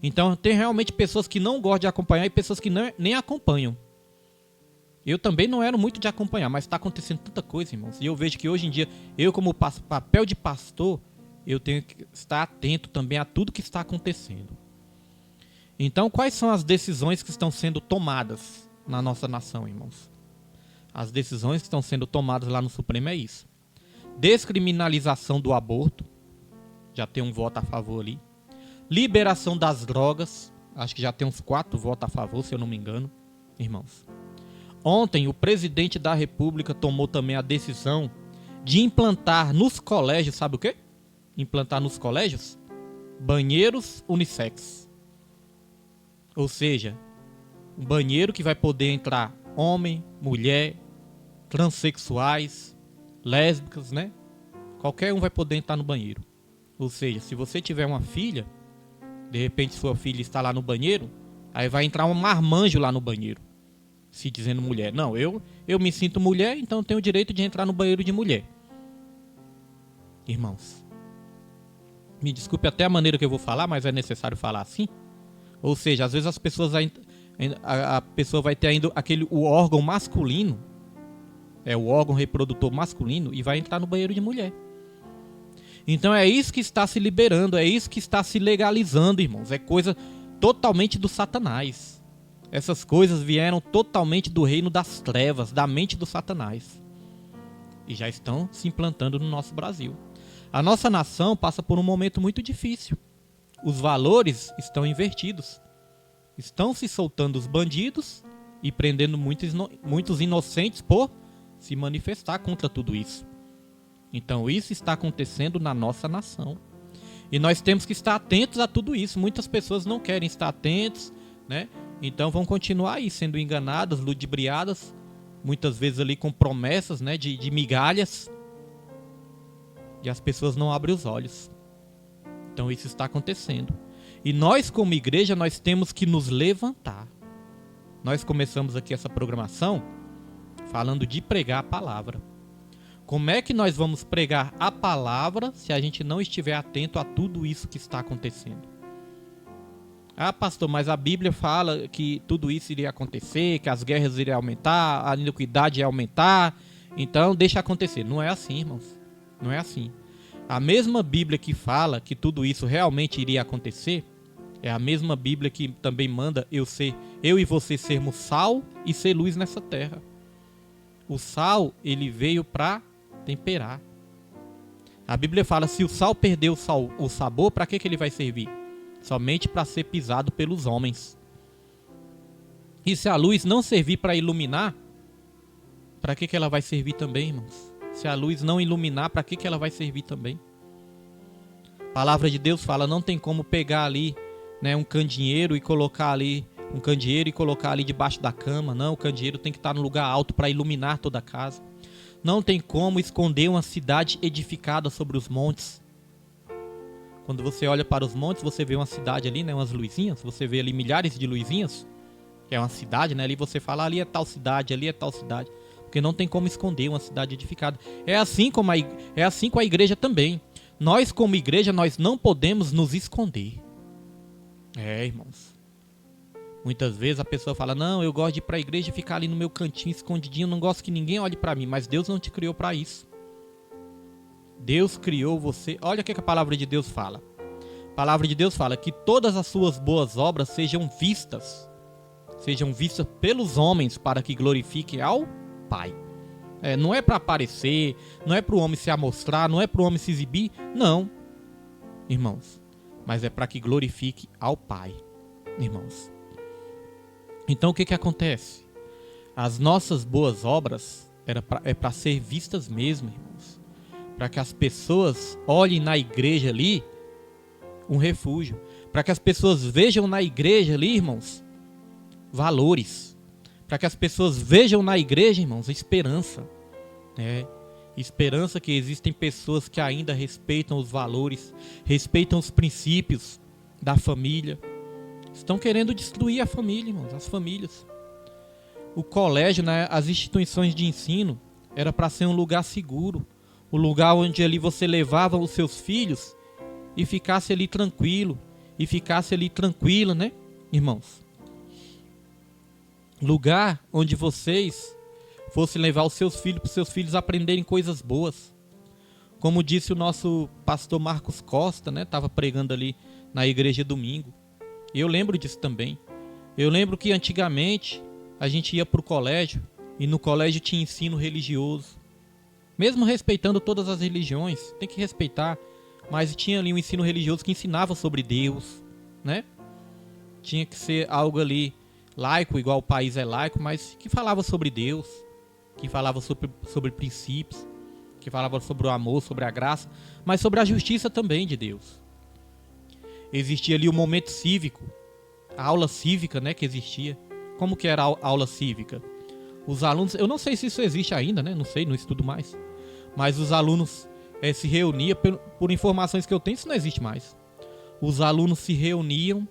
Então, tem realmente pessoas que não gostam de acompanhar e pessoas que nem acompanham. Eu também não era muito de acompanhar, mas está acontecendo tanta coisa, irmãos. E eu vejo que hoje em dia, eu como papel de pastor, eu tenho que estar atento também a tudo que está acontecendo. Então, quais são as decisões que estão sendo tomadas na nossa nação, irmãos? As decisões que estão sendo tomadas lá no Supremo é isso. Descriminalização do aborto. Já tem um voto a favor ali. Liberação das drogas. Acho que já tem uns 4 votos a favor, se eu não me engano, irmãos. Ontem, o presidente da República tomou também a decisão de implantar nos colégios, sabe o quê? Implantar nos colégios banheiros unissex. Ou seja, um banheiro que vai poder entrar homem, mulher, transexuais, lésbicas, né? Qualquer um vai poder entrar no banheiro. Ou seja, se você tiver uma filha, de repente sua filha está lá no banheiro, aí vai entrar um marmanjo lá no banheiro, se dizendo mulher. Não, eu me sinto mulher, então eu tenho o direito de entrar no banheiro de mulher. Irmãos, me desculpe até a maneira que eu vou falar, mas é necessário falar assim. Ou seja, às vezes as pessoas a pessoa vai ter ainda o órgão masculino, o órgão reprodutor masculino, e vai entrar no banheiro de mulher. Então é isso que está se liberando, é isso que está se legalizando, irmãos. É coisa totalmente do Satanás. Essas coisas vieram totalmente do reino das trevas, da mente do Satanás. E já estão se implantando no nosso Brasil. A nossa nação passa por um momento muito difícil. Os valores estão invertidos. Estão se soltando os bandidos e prendendo muitos inocentes por se manifestar contra tudo isso. Então isso está acontecendo na nossa nação. E nós temos que estar atentos a tudo isso. Muitas pessoas não querem estar atentos, né? Então vão continuar aí sendo enganadas, ludibriadas, muitas vezes ali com promessas, né, de migalhas. E as pessoas não abrem os olhos. Então isso está acontecendo. E nós como igreja, nós temos que nos levantar. Nós começamos aqui essa programação falando de pregar a palavra. Como é que nós vamos pregar a palavra se a gente não estiver atento a tudo isso que está acontecendo? Ah, pastor, mas a Bíblia fala que tudo isso iria acontecer, que as guerras iriam aumentar, a iniquidade ia aumentar, então deixa acontecer. Não é assim, irmãos. Não é assim. A mesma Bíblia que fala que tudo isso realmente iria acontecer, é a mesma Bíblia que também manda eu e você sermos sal e ser luz nessa terra. O sal, ele veio para temperar. A Bíblia fala, se o sal perder o sabor, para que ele vai servir? Somente para ser pisado pelos homens. E se a luz não servir para iluminar, para que ela vai servir também, irmãos? Se a luz não iluminar, para que ela vai servir também? A palavra de Deus fala, não tem como pegar ali, né, um candeeiro e colocar ali debaixo da cama. Não, o candeeiro tem que estar no lugar alto para iluminar toda a casa. Não tem como esconder uma cidade edificada sobre os montes. Quando você olha para os montes, você vê uma cidade ali, né, umas luzinhas. Você vê ali milhares de luzinhas, que é uma cidade, né? Ali você fala, ali é tal cidade, ali é tal cidade. Porque não tem como esconder uma cidade edificada. É assim com a igreja também. Nós, como igreja, nós não podemos nos esconder. Irmãos. Muitas vezes a pessoa fala, não, eu gosto de ir para a igreja e ficar ali no meu cantinho escondidinho, não gosto que ninguém olhe para mim, mas Deus não te criou para isso. Deus criou você. Olha o que a palavra de Deus fala. A palavra de Deus fala que todas as suas boas obras sejam vistas pelos homens para que glorifiquem ao Pai. Não é para aparecer, não é para o homem se amostrar, não é para o homem se exibir, não, irmãos, mas é para que glorifique ao Pai, irmãos. Então o que acontece? As nossas boas obras é para ser vistas mesmo, irmãos, para que as pessoas olhem na igreja ali um refúgio, para que as pessoas vejam na igreja ali, irmãos, valores, para que as pessoas vejam na igreja, irmãos, esperança. Esperança que existem pessoas que ainda respeitam os valores, respeitam os princípios da família. Estão querendo destruir a família, irmãos, as famílias. O colégio, né, as instituições de ensino, era para ser um lugar seguro, um lugar onde ali você levava os seus filhos e ficasse ali tranquilo, e ficasse ali tranquila, né, irmãos? Lugar onde vocês fossem levar os seus filhos, para os seus filhos aprenderem coisas boas. Como disse o nosso pastor Marcos Costa, né? Estava pregando ali na igreja domingo. Eu lembro disso também. Eu lembro que antigamente a gente ia para o colégio e no colégio tinha ensino religioso. Mesmo respeitando todas as religiões, tem que respeitar, mas tinha ali um ensino religioso que ensinava sobre Deus, né? Tinha que ser algo ali laico, igual o país é laico, mas que falava sobre Deus, que falava sobre princípios, que falava sobre o amor, sobre a graça, mas sobre a justiça também de Deus. Existia ali o momento cívico, a aula cívica, né, que existia. Como que era a aula cívica? Os alunos, eu não sei se isso existe ainda, né, não sei, não estudo mais, mas os alunos se reuniam, por informações que eu tenho, isso não existe mais. Os alunos se reuniam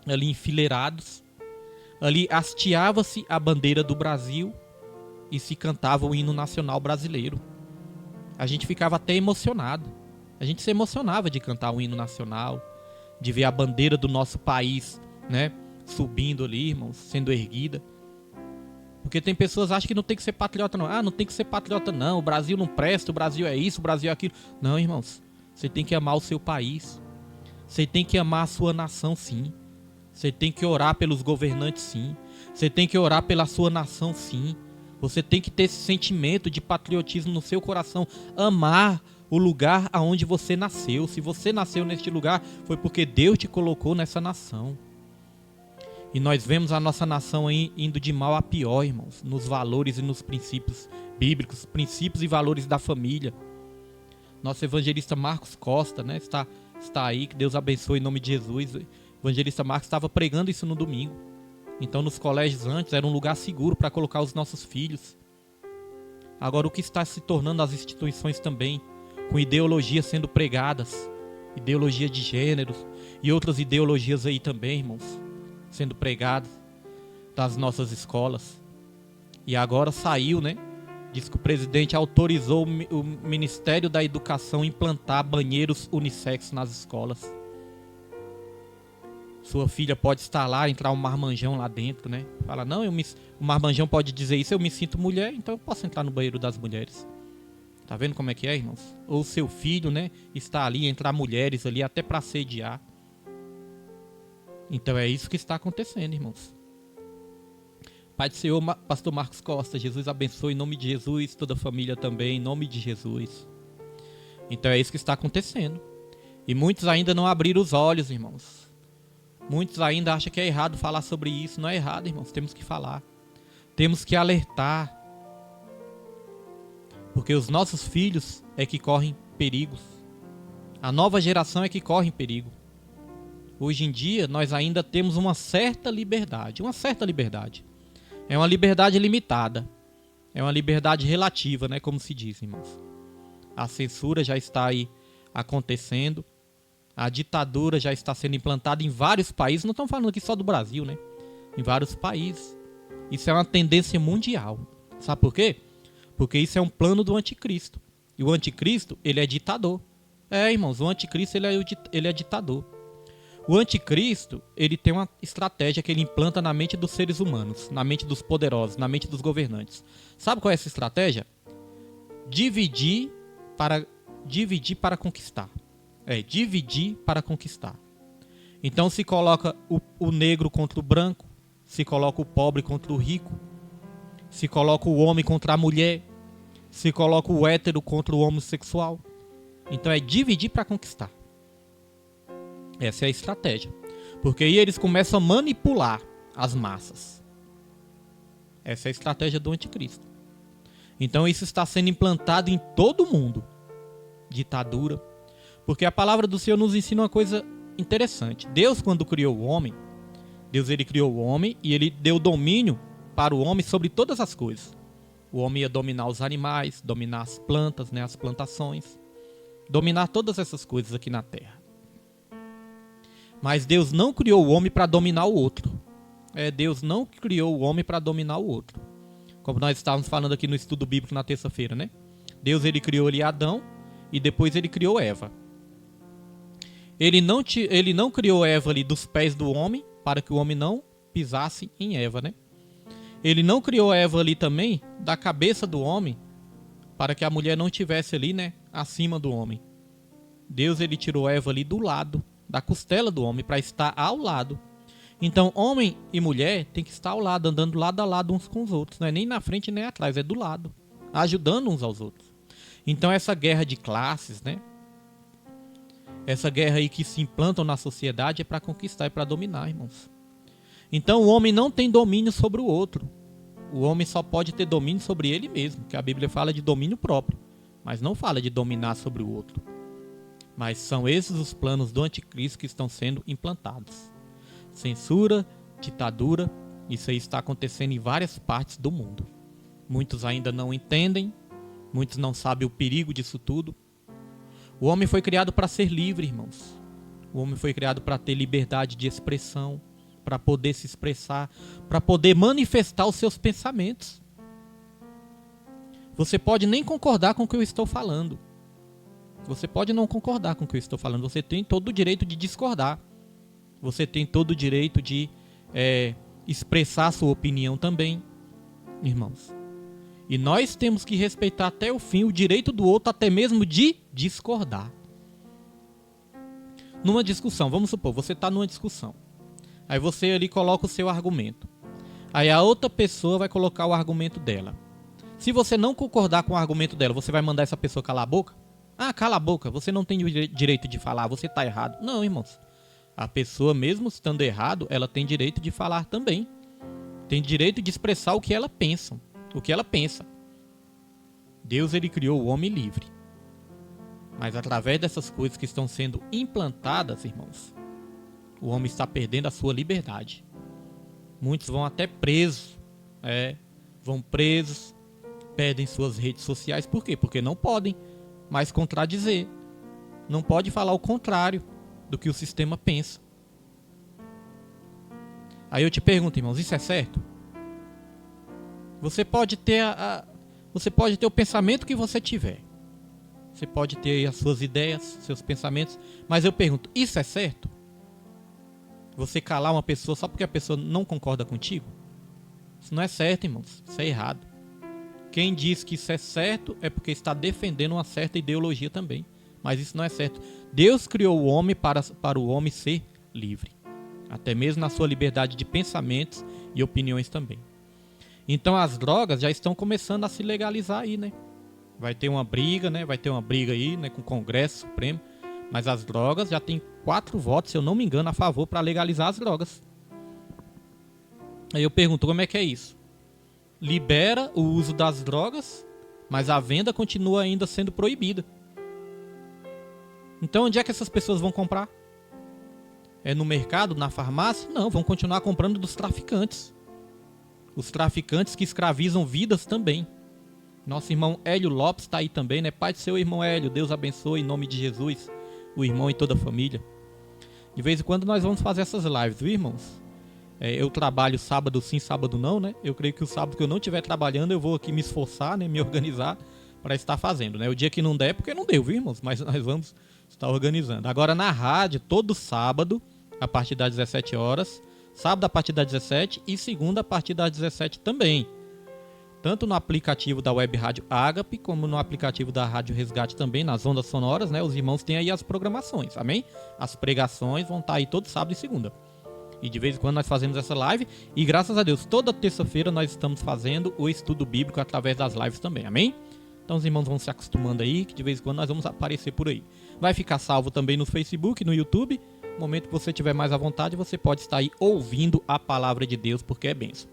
ali enfileirados, ali hasteava-se a bandeira do Brasil e se cantava o hino nacional brasileiro. A gente ficava até emocionado. A gente se emocionava de cantar o hino nacional, de ver a bandeira do nosso país, né, subindo ali, irmãos, sendo erguida. Porque tem pessoas que acham que não tem que ser patriota, não. Ah, não tem que ser patriota, não. O Brasil não presta, o Brasil é isso, o Brasil é aquilo. Não, irmãos. Você tem que amar o seu país. Você tem que amar a sua nação, sim. Você tem que orar pelos governantes, sim. Você tem que orar pela sua nação, sim. Você tem que ter esse sentimento de patriotismo no seu coração. Amar o lugar aonde você nasceu. Se você nasceu neste lugar, foi porque Deus te colocou nessa nação. E nós vemos a nossa nação aí indo de mal a pior, irmãos. Nos valores e nos princípios bíblicos. Princípios e valores da família. Nosso evangelista Marcos Costa, né, está aí. Que Deus abençoe em nome de Jesus. O evangelista Marcos estava pregando isso no domingo. Então nos colégios antes era um lugar seguro para colocar os nossos filhos. Agora o que está se tornando as instituições também, com ideologias sendo pregadas, ideologia de gêneros e outras ideologias aí também, irmãos, sendo pregadas das nossas escolas. E agora saiu, né? Diz que o presidente autorizou o Ministério da Educação a implantar banheiros unissex nas escolas. Sua filha pode estar lá, entrar um marmanjão lá dentro, né? Fala, não, o marmanjão pode dizer isso, eu me sinto mulher, então eu posso entrar no banheiro das mulheres. Tá vendo como é que é, irmãos? Ou seu filho, né, está ali, entrar mulheres ali até para assediar. Então é isso que está acontecendo, irmãos. Pai do Senhor, pastor Marcos Costa, Jesus abençoe em nome de Jesus, toda a família também, em nome de Jesus. Então é isso que está acontecendo. E muitos ainda não abriram os olhos, irmãos. Muitos ainda acham que é errado falar sobre isso. Não é errado, irmãos. Temos que falar. Temos que alertar. Porque os nossos filhos é que correm perigos. A nova geração é que corre perigo. Hoje em dia, nós ainda temos uma certa liberdade. Uma certa liberdade. É uma liberdade limitada. É uma liberdade relativa, né? Como se diz, irmãos. A censura já está aí acontecendo. A ditadura já está sendo implantada em vários países. Não estamos falando aqui só do Brasil, né? Em vários países. Isso é uma tendência mundial. Sabe por quê? Porque isso é um plano do anticristo. E o anticristo, ele é ditador. É, irmãos, o anticristo ele é ditador. O anticristo, ele tem uma estratégia que ele implanta na mente dos seres humanos, na mente dos poderosos, na mente dos governantes. Sabe qual é essa estratégia? Dividir para conquistar. Dividir para conquistar. Então se coloca o negro contra o branco, se coloca o pobre contra o rico, se coloca o homem contra a mulher, se coloca o hétero contra o homossexual. Então é dividir para conquistar. Essa é a estratégia. Porque aí eles começam a manipular as massas. Essa é a estratégia do anticristo. Então isso está sendo implantado em todo o mundo. Ditadura. Porque a palavra do Senhor nos ensina uma coisa interessante. Deus, quando criou o homem, ele criou o homem e ele deu domínio para o homem sobre todas as coisas. O homem ia dominar os animais, dominar as plantas, as plantações, dominar todas essas coisas aqui na terra. Mas Deus não criou o homem para dominar o outro. Deus não criou o homem para dominar o outro. Como nós estávamos falando aqui no estudo bíblico na terça-feira, né? Deus, ele criou ali Adão e depois ele criou Eva. Ele não criou Eva ali dos pés do homem para que o homem não pisasse em Eva, né? Ele não criou Eva ali também da cabeça do homem para que a mulher não estivesse ali, né, acima do homem. Deus, ele tirou Eva ali do lado, da costela do homem, para estar ao lado. Então, homem e mulher tem que estar ao lado, andando lado a lado uns com os outros. Não é nem na frente nem atrás, é do lado, ajudando uns aos outros. Então, essa guerra de classes, né? Essa guerra aí que se implantam na sociedade é para conquistar, é para dominar, irmãos. Então, o homem não tem domínio sobre o outro. O homem só pode ter domínio sobre ele mesmo, que a Bíblia fala de domínio próprio, mas não fala de dominar sobre o outro. Mas são esses os planos do anticristo que estão sendo implantados. Censura, ditadura, isso aí está acontecendo em várias partes do mundo. Muitos ainda não entendem, muitos não sabem o perigo disso tudo. O homem foi criado para ser livre, irmãos. O homem foi criado para ter liberdade de expressão, para poder se expressar, para poder manifestar os seus pensamentos. Você pode nem concordar com o que eu estou falando. Você pode não concordar com o que eu estou falando. Você tem todo o direito de discordar. Você tem todo o direito de expressar a sua opinião também, irmãos. E nós temos que respeitar até o fim o direito do outro, até mesmo de discordar. Numa discussão, vamos supor, você está numa discussão. Aí você ali coloca o seu argumento. Aí a outra pessoa vai colocar o argumento dela. Se você não concordar com o argumento dela, você vai mandar essa pessoa calar a boca? Ah, cala a boca, você não tem o direito de falar, você está errado. Não, irmãos. A pessoa, mesmo estando errado, ela tem direito de falar também. Tem direito de expressar o que ela pensa. Deus, ele criou o homem livre. Mas através dessas coisas que estão sendo implantadas, irmãos, o homem está perdendo a sua liberdade. Muitos vão até presos. Vão presos, perdem suas redes sociais. Por quê? Porque não podem mais contradizer. Não pode falar o contrário do que o sistema pensa. Aí eu te pergunto, irmãos, isso é certo? Você pode ter o pensamento que você tiver. Você pode ter as suas ideias, seus pensamentos. Mas eu pergunto, isso é certo? Você calar uma pessoa só porque a pessoa não concorda contigo? Isso não é certo, irmãos. Isso é errado. Quem diz que isso é certo é porque está defendendo uma certa ideologia também. Mas isso não é certo. Deus criou o homem para o homem ser livre. Até mesmo na sua liberdade de pensamentos e opiniões também. Então as drogas já estão começando a se legalizar aí, né? Vai ter uma briga, né? Vai ter uma briga aí, né, com o Congresso Supremo. Mas as drogas já tem 4 votos, se eu não me engano, a favor para legalizar as drogas. Aí eu pergunto, como é que é isso? Libera o uso das drogas, mas a venda continua ainda sendo proibida. Então onde é que essas pessoas vão comprar? É no mercado, na farmácia? Não, vão continuar comprando dos traficantes. Os traficantes que escravizam vidas também. Nosso irmão Hélio Lopes está aí também, né? Pai do seu irmão Hélio, Deus abençoe em nome de Jesus, o irmão e toda a família. De vez em quando nós vamos fazer essas lives, viu, irmãos? Eu trabalho sábado sim, sábado não, né? Eu creio que o sábado que eu não estiver trabalhando, eu vou aqui me esforçar, né? Me organizar para estar fazendo, né? O dia que não der, porque não deu, viu, irmãos? Mas nós vamos estar organizando. Agora na rádio, todo sábado, a partir das 17 horas, sábado a partir das 17 e segunda a partir das 17 também. Tanto no aplicativo da Web Rádio Ágape, como no aplicativo da Rádio Resgate também, nas ondas sonoras, né? Os irmãos têm aí as programações, amém? As pregações vão estar aí todo sábado e segunda. E de vez em quando nós fazemos essa live. E graças a Deus, toda terça-feira nós estamos fazendo o estudo bíblico através das lives também, amém? Então os irmãos vão se acostumando aí, que de vez em quando nós vamos aparecer por aí. Vai ficar salvo também no Facebook, no YouTube. No momento que você tiver mais à vontade, você pode estar aí ouvindo a palavra de Deus, porque é bênção.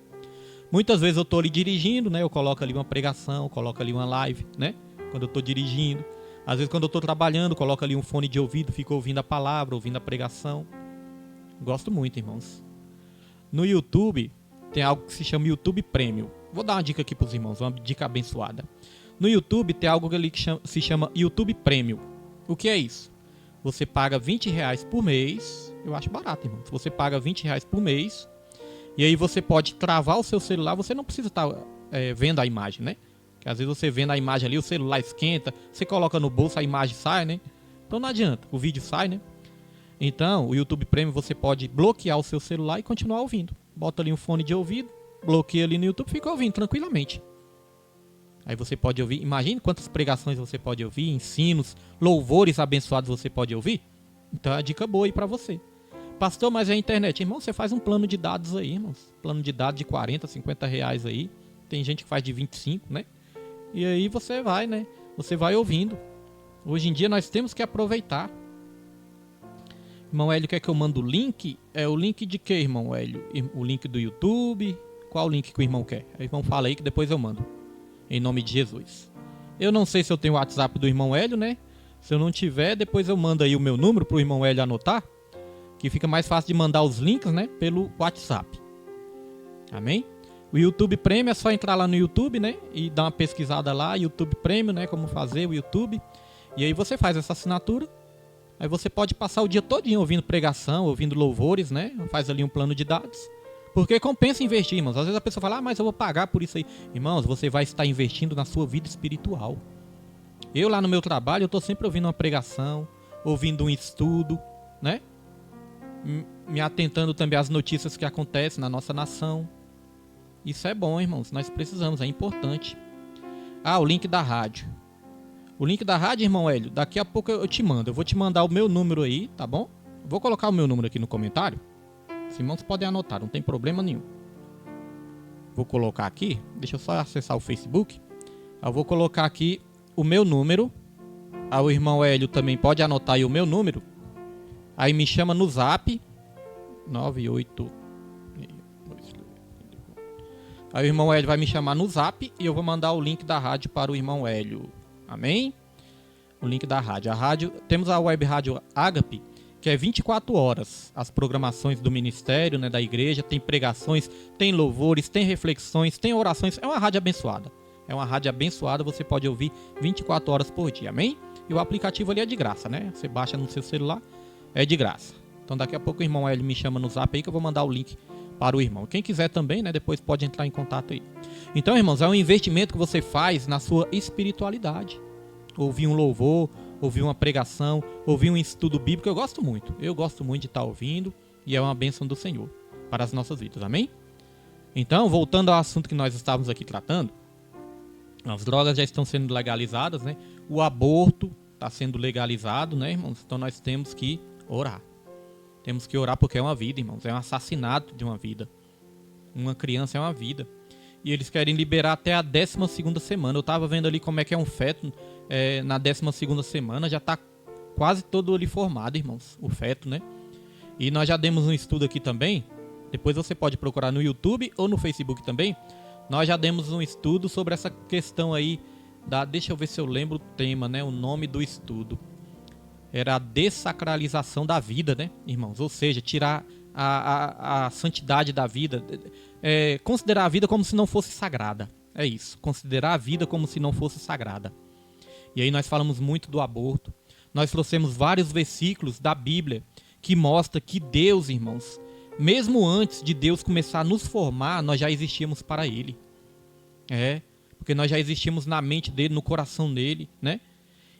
Muitas vezes eu estou ali dirigindo, né? Eu coloco ali uma pregação, coloco ali uma live, né? Quando eu estou dirigindo. Às vezes quando eu estou trabalhando, coloco ali um fone de ouvido, fico ouvindo a palavra, ouvindo a pregação. Gosto muito, irmãos. No YouTube, tem algo que se chama YouTube Premium. Vou dar uma dica aqui para os irmãos, uma dica abençoada. No YouTube tem algo ali que se chama YouTube Premium. O que é isso? Você paga R$20 por mês. Eu acho barato, irmão. Você paga R$20 por mês. E aí você pode travar o seu celular. Você não precisa estar vendo a imagem, né? Porque às vezes você vendo a imagem ali, o celular esquenta. Você coloca no bolso, a imagem sai, né? Então não adianta. O vídeo sai, né? Então, o YouTube Premium você pode bloquear o seu celular e continuar ouvindo. Bota ali um fone de ouvido, bloqueia ali no YouTube e fica ouvindo tranquilamente. Aí você pode ouvir, imagine quantas pregações você pode ouvir, ensinos, louvores abençoados você pode ouvir. Então é uma dica boa aí pra você. Pastor, mas é a internet. Irmão, você faz um plano de dados aí, irmãos. Plano de dados de 40, 50 reais aí. Tem gente que faz de 25, né? E aí você vai, né? Você vai ouvindo. Hoje em dia nós temos que aproveitar. Irmão Hélio quer que eu mando o link? É o link de quê, irmão Hélio? O link do YouTube? Qual o link que o irmão quer? O irmão fala aí que depois eu mando. Em nome de Jesus. Eu não sei se eu tenho o WhatsApp do irmão Hélio, né? Se eu não tiver, depois eu mando aí o meu número pro irmão Hélio anotar. Que fica mais fácil de mandar os links, né? Pelo WhatsApp. Amém? O YouTube Premium é só entrar lá no YouTube, né? E dar uma pesquisada lá, YouTube Premium, né? Como fazer o YouTube. E aí você faz essa assinatura. Aí você pode passar o dia todinho ouvindo pregação, ouvindo louvores, né? Faz ali um plano de dados. Porque compensa investir, irmãos. Às vezes a pessoa fala, mas eu vou pagar por isso aí. Irmãos, você vai estar investindo na sua vida espiritual. Eu lá no meu trabalho, eu estou sempre ouvindo uma pregação, ouvindo um estudo, né? Me atentando também às notícias que acontecem na nossa nação. Isso é bom, irmãos. Nós precisamos, é importante. Ah, o link da rádio. O link da rádio, irmão Hélio, daqui a pouco eu te mando. Eu vou te mandar o meu número aí, tá bom? Vou colocar o meu número aqui no comentário. Os irmãos podem anotar, não tem problema nenhum. Vou colocar aqui, deixa eu só acessar o Facebook. Eu vou colocar aqui o meu número. Aí o irmão Hélio também pode anotar aí o meu número. Aí me chama no Zap 98. Aí o irmão Hélio vai me chamar no Zap e eu vou mandar o link da rádio para o irmão Hélio. Amém? O link da rádio. A rádio, temos a Web Rádio Ágape, que é 24 horas. As programações do ministério, né, da igreja, tem pregações, tem louvores, tem reflexões, tem orações. É uma rádio abençoada. É uma rádio abençoada, você pode ouvir 24 horas por dia. Amém? E o aplicativo ali é de graça, né? Você baixa no seu celular, é de graça. Então daqui a pouco o irmão Hélio me chama no Zap aí que eu vou mandar o link para o irmão. Quem quiser também, né, depois pode entrar em contato aí. Então, irmãos, é um investimento que você faz na sua espiritualidade. Ouvir um louvor, ouvir uma pregação, ouvir um estudo bíblico, eu gosto muito. Eu gosto muito de estar ouvindo e é uma bênção do Senhor para as nossas vidas, amém? Então, voltando ao assunto que nós estávamos aqui tratando, as drogas já estão sendo legalizadas, né? O aborto está sendo legalizado, né, irmãos? Então nós temos que orar. Temos que orar porque é uma vida, irmãos. É um assassinato de uma vida. Uma criança é uma vida. E eles querem liberar até a 12ª semana. Eu estava vendo ali como é que é um feto. Na 12ª semana já está quase todo ali formado, irmãos. O feto, né? E nós já demos um estudo aqui também. Depois você pode procurar no YouTube ou no Facebook também. Nós já demos um estudo sobre essa questão aí da... Deixa eu ver se eu lembro o tema, né? O nome do estudo. Era a dessacralização da vida, né, irmãos? Ou seja, tirar a santidade da vida. Considerar a vida como se não fosse sagrada. É isso. Considerar a vida como se não fosse sagrada. E aí nós falamos muito do aborto. Nós trouxemos vários versículos da Bíblia que mostram que Deus, irmãos, mesmo antes de Deus começar a nos formar, nós já existíamos para Ele. Porque nós já existíamos na mente dele, no coração dele, né?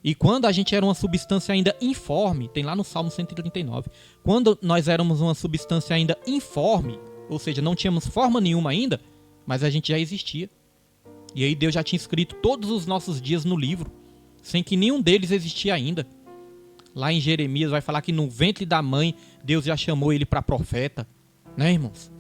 E quando a gente era uma substância ainda informe, tem lá no Salmo 139, quando nós éramos uma substância ainda informe, ou seja, não tínhamos forma nenhuma ainda, mas a gente já existia. E aí Deus já tinha escrito todos os nossos dias no livro, sem que nenhum deles existia ainda. Lá em Jeremias vai falar que no ventre da mãe Deus já chamou ele para profeta, né, irmãos?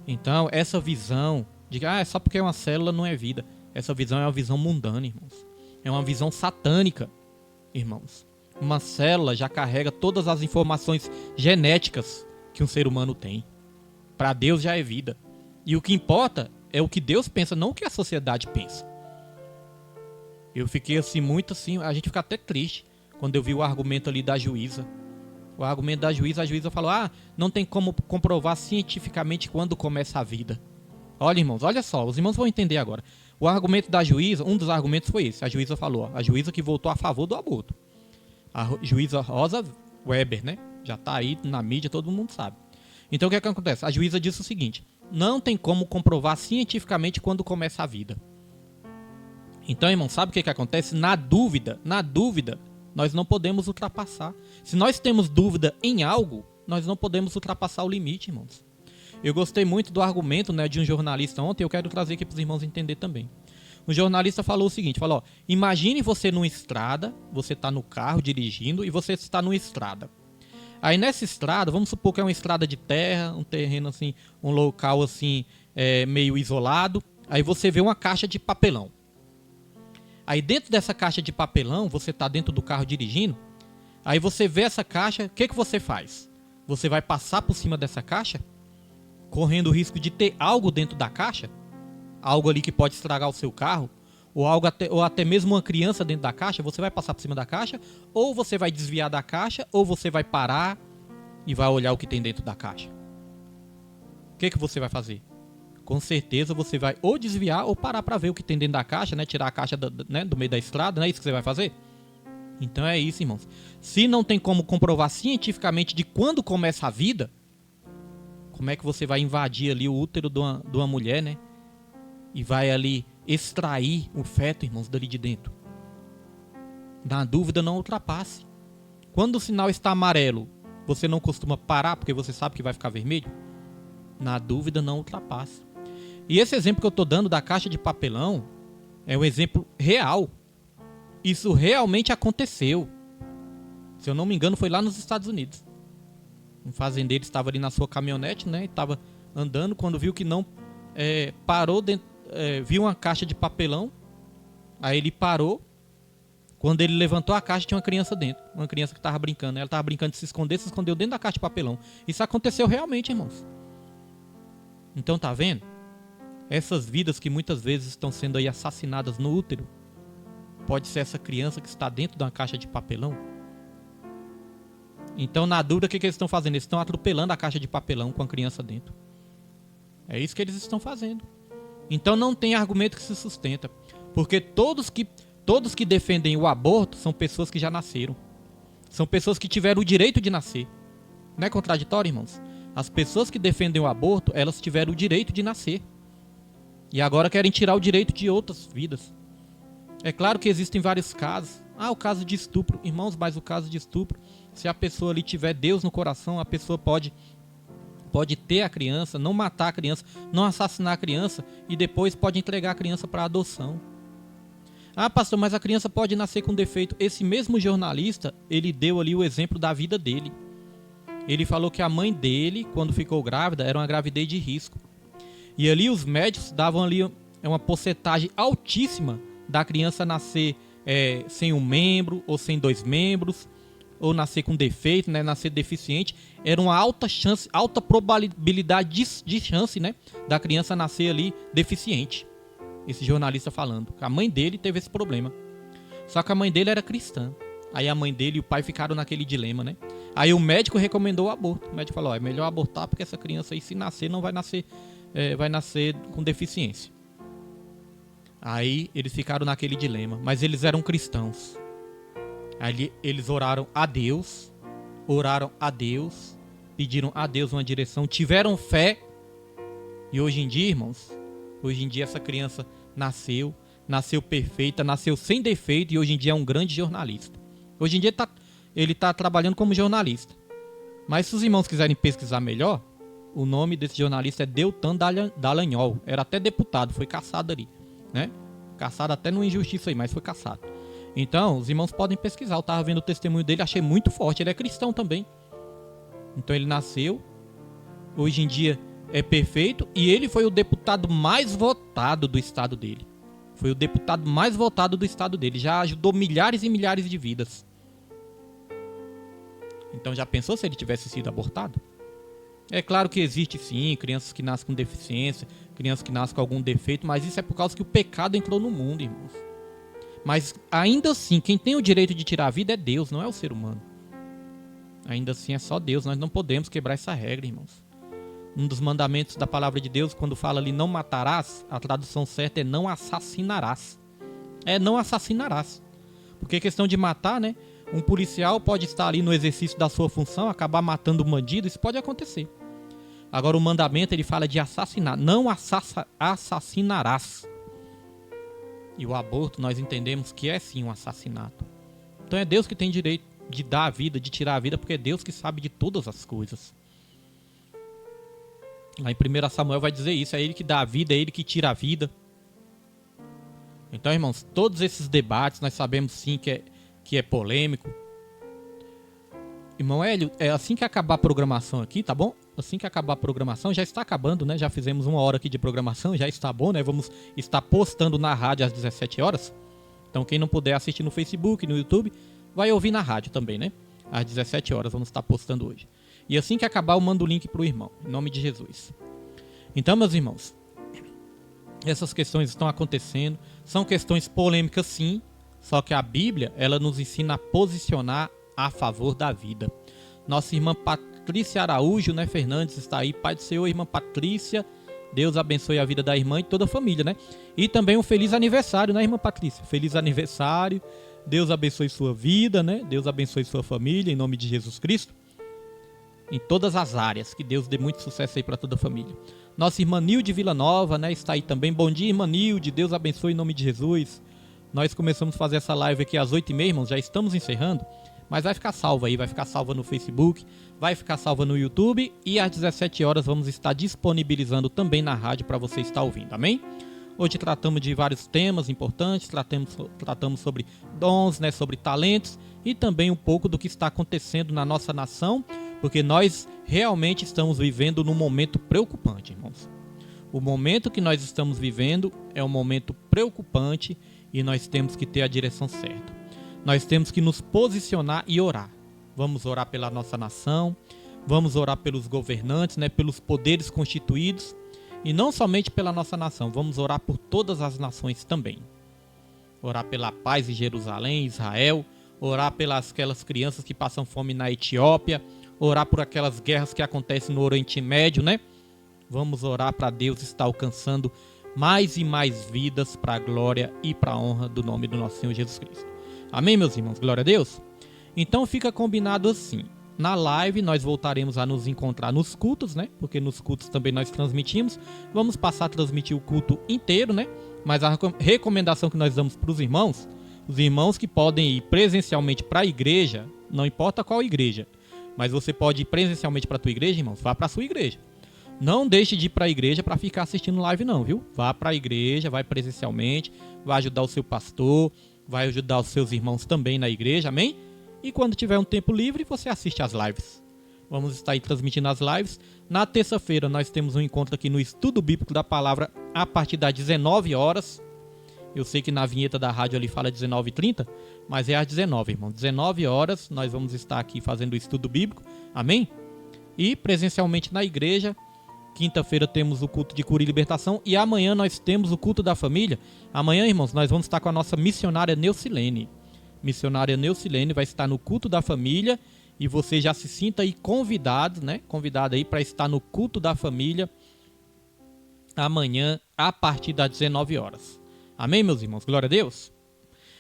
Então, essa visão de que é só porque é uma célula não é vida. Essa visão é uma visão mundana, irmãos. É uma visão satânica, irmãos. Uma célula já carrega todas as informações genéticas que um ser humano tem. Para Deus já é vida. E o que importa é o que Deus pensa, não o que a sociedade pensa. Eu fiquei assim, muito assim, a gente fica até triste quando eu vi o argumento ali da juíza. O argumento da juíza, a juíza falou, não tem como comprovar cientificamente quando começa a vida. Olha, irmãos, olha só, os irmãos vão entender agora. O argumento da juíza, um dos argumentos foi esse. A juíza falou, a juíza que votou a favor do aborto. A juíza Rosa Weber, né? Já tá aí na mídia, todo mundo sabe. Então o que é que acontece? A juíza disse o seguinte, não tem como comprovar cientificamente quando começa a vida. Então, irmão, sabe o que é que acontece? Na dúvida, nós não podemos ultrapassar. Se nós temos dúvida em algo, nós não podemos ultrapassar o limite, irmãos. Eu gostei muito do argumento, né, de um jornalista ontem, eu quero trazer aqui para os irmãos entender também. O jornalista falou o seguinte, imagine você numa estrada, você está no carro dirigindo e você está numa estrada. Aí nessa estrada, vamos supor que é uma estrada de terra, um terreno assim, um local assim, meio isolado, aí você vê uma caixa de papelão. Aí dentro dessa caixa de papelão, você está dentro do carro dirigindo, aí você vê essa caixa, o que você faz? Você vai passar por cima dessa caixa? Correndo o risco de ter algo dentro da caixa, algo ali que pode estragar o seu carro, ou até mesmo uma criança dentro da caixa, você vai passar por cima da caixa, ou você vai desviar da caixa, ou você vai parar e vai olhar o que tem dentro da caixa. O que você vai fazer? Com certeza você vai ou desviar ou parar para ver o que tem dentro da caixa, né? Tirar a caixa do meio da estrada, não é isso que você vai fazer? Então é isso, irmãos. Se não tem como comprovar cientificamente de quando começa a vida, como é que você vai invadir ali o útero de uma mulher, né? E vai ali extrair o feto, irmãos, dali de dentro. Na dúvida, não ultrapasse. Quando o sinal está amarelo, você não costuma parar porque você sabe que vai ficar vermelho? Na dúvida, não ultrapasse. E esse exemplo que eu estou dando da caixa de papelão é um exemplo real. Isso realmente aconteceu. Se eu não me engano, foi lá nos Estados Unidos. Um fazendeiro estava ali na sua caminhonete, né? Estava andando, quando viu que não parou dentro, viu uma caixa de papelão. Aí ele parou. Quando ele levantou a caixa, tinha uma criança dentro. Uma criança que estava brincando. Ela estava brincando de se escondeu dentro da caixa de papelão. Isso aconteceu realmente, irmãos. Então tá vendo? Essas vidas que muitas vezes estão sendo aí assassinadas no útero, pode ser essa criança que está dentro de uma caixa de papelão. Então, na dúvida, o que eles estão fazendo? Eles estão atropelando a caixa de papelão com a criança dentro. É isso que eles estão fazendo. Então não tem argumento que se sustenta. Porque todos que defendem o aborto são pessoas que já nasceram. São pessoas que tiveram o direito de nascer. Não é contraditório, irmãos? As pessoas que defendem o aborto, elas tiveram o direito de nascer. E agora querem tirar o direito de outras vidas. É claro que existem vários casos. O caso de estupro. Irmãos, mas o caso de estupro, se a pessoa ali tiver Deus no coração, a pessoa pode ter a criança, não matar a criança, não assassinar a criança e depois pode entregar a criança para adoção. Pastor, mas a criança pode nascer com defeito. Esse mesmo jornalista, ele deu ali o exemplo da vida dele. Ele falou que a mãe dele, quando ficou grávida, era uma gravidez de risco. E ali os médicos davam ali uma porcentagem altíssima da criança nascer sem um membro ou sem 2 membros, ou nascer com defeito, né, nascer deficiente. Era uma alta probabilidade de chance, né, da criança nascer ali deficiente. Esse jornalista falando que a mãe dele teve esse problema. Só que a mãe dele era cristã. Aí a mãe dele e o pai ficaram naquele dilema, né? Aí o médico recomendou o aborto. O médico falou, é melhor abortar porque essa criança aí, se nascer, não vai nascer, vai nascer com deficiência. Aí eles ficaram naquele dilema, mas eles eram cristãos. Aí eles oraram a Deus, pediram a Deus uma direção, tiveram fé. E hoje em dia, irmãos, essa criança nasceu, nasceu perfeita, nasceu sem defeito e hoje em dia é um grande jornalista. Hoje em dia ele está trabalhando como jornalista. Mas se os irmãos quiserem pesquisar melhor, o nome desse jornalista é Deltan Dallagnol. Era até deputado, foi caçado ali, né? Caçado até numa injustiça aí, mas foi caçado. Então, os irmãos podem pesquisar. Eu estava vendo o testemunho dele, achei muito forte. Ele é cristão também. Então ele nasceu, hoje em dia é perfeito, e ele foi o deputado mais votado do estado dele. Foi o deputado mais votado do estado dele. Já ajudou milhares e milhares de vidas. Então já pensou se ele tivesse sido abortado? É claro que existe sim crianças que nascem com deficiência, crianças que nascem com algum defeito, mas isso é por causa que o pecado entrou no mundo, irmãos. Mas ainda assim, quem tem o direito de tirar a vida é Deus, não é o ser humano. Ainda assim é só Deus, nós não podemos quebrar essa regra, irmãos. Um dos mandamentos da palavra de Deus, quando fala ali não matarás, a tradução certa é não assassinarás. É não assassinarás. Porque questão de matar, né? Um policial pode estar ali no exercício da sua função, acabar matando um bandido, isso pode acontecer. Agora o mandamento ele fala de assassinar, não assassinarás. E o aborto nós entendemos que é sim um assassinato. Então é Deus que tem direito de dar a vida, de tirar a vida, porque é Deus que sabe de todas as coisas. Lá em 1 Samuel vai dizer isso, é Ele que dá a vida, é Ele que tira a vida. Então, irmãos, todos esses debates nós sabemos sim que é polêmico. Irmão Hélio, é assim que acabar a programação aqui, tá bom? Assim que acabar a programação, já está acabando, né? Já fizemos 1 hora aqui de programação, já está bom, né? Vamos estar postando na rádio às 17 horas. Então, quem não puder assistir no Facebook, no YouTube, vai ouvir na rádio também, né? Às 17 horas vamos estar postando hoje. E assim que acabar, eu mando o link para o irmão, em nome de Jesus. Então, meus irmãos, essas questões estão acontecendo, são questões polêmicas sim, só que a Bíblia, ela nos ensina a posicionar a favor da vida. Nossa irmã Patrícia Araújo, né, Fernandes, está aí. Pai do Senhor, irmã Patrícia, Deus abençoe a vida da irmã e toda a família, né? E também um feliz aniversário, né, irmã Patrícia? Feliz aniversário, Deus abençoe sua vida, né? Deus abençoe sua família, em nome de Jesus Cristo. Em todas as áreas, que Deus dê muito sucesso aí para toda a família. Nossa irmã Nilde Vila Nova, né, está aí também. Bom dia, irmã Nilde, Deus abençoe em nome de Jesus. Nós começamos a fazer essa live aqui às 8h30, irmãos, já estamos encerrando. Mas vai ficar salva aí, vai ficar salva no Facebook, vai ficar salva no YouTube. E às 17 horas vamos estar disponibilizando também na rádio para você estar ouvindo, amém? Hoje tratamos de vários temas importantes, tratamos sobre dons, né, sobre talentos e também um pouco do que está acontecendo na nossa nação, porque nós realmente estamos vivendo num momento preocupante, irmãos. O momento que nós estamos vivendo é um momento preocupante e nós temos que ter a direção certa. Nós temos que nos posicionar e orar. Vamos orar pela nossa nação, vamos orar pelos governantes, né, pelos poderes constituídos. E não somente pela nossa nação, vamos orar por todas as nações também. Orar pela paz em Jerusalém, Israel, orar pelas aquelas crianças que passam fome na Etiópia, orar por aquelas guerras que acontecem no Oriente Médio, né? Vamos orar para Deus estar alcançando mais e mais vidas para a glória e para a honra do nome do nosso Senhor Jesus Cristo. Amém, meus irmãos? Glória a Deus? Então fica combinado assim. Na live nós voltaremos a nos encontrar nos cultos, né? Porque nos cultos também nós transmitimos. Vamos passar a transmitir o culto inteiro, né? Mas a recomendação que nós damos para os irmãos que podem ir presencialmente para a igreja, não importa qual igreja, mas você pode ir presencialmente para a tua igreja, irmãos, vá para a sua igreja. Não deixe de ir para a igreja para ficar assistindo live não, viu? Vá para a igreja, vai presencialmente, vai ajudar o seu pastor, vai ajudar os seus irmãos também na igreja, amém? E quando tiver um tempo livre, você assiste às lives. Vamos estar aí transmitindo as lives. Na terça-feira nós temos um encontro aqui no Estudo Bíblico da Palavra a partir das 19 horas. Eu sei que na vinheta da rádio ali fala 19h30, mas é às 19, irmão. 19 horas nós vamos estar aqui fazendo o estudo bíblico. Amém? E presencialmente na igreja. Quinta-feira temos o culto de cura e libertação. E amanhã nós temos o culto da família. Amanhã, irmãos, nós vamos estar com a nossa missionária Neucilene. Missionária Neucilene vai estar no culto da família e você já se sinta aí convidado, né? Convidado aí para estar no culto da família amanhã a partir das 19 horas. Amém, meus irmãos? Glória a Deus.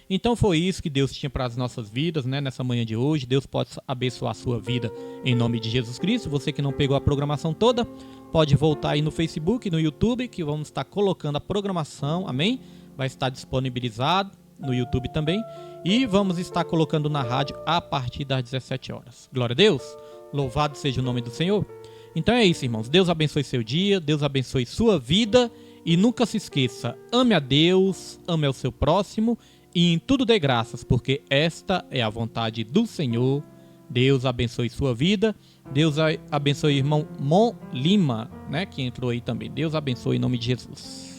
Então foi isso que Deus tinha para as nossas vidas, né? Nessa manhã de hoje. Deus pode abençoar a sua vida em nome de Jesus Cristo. Você que não pegou a programação toda, pode voltar aí no Facebook, no YouTube, que vamos estar colocando a programação, amém? vai estar disponibilizado no YouTube também. E vamos estar colocando na rádio a partir das 17 horas. Glória a Deus. Louvado seja o nome do Senhor. Então é isso, irmãos. Deus abençoe seu dia, Deus abençoe sua vida. E nunca se esqueça, ame a Deus, ame ao seu próximo e em tudo dê graças, porque esta é a vontade do Senhor. Deus abençoe sua vida. Deus abençoe o irmão Mon Lima, né, que entrou aí também. Deus abençoe em nome de Jesus.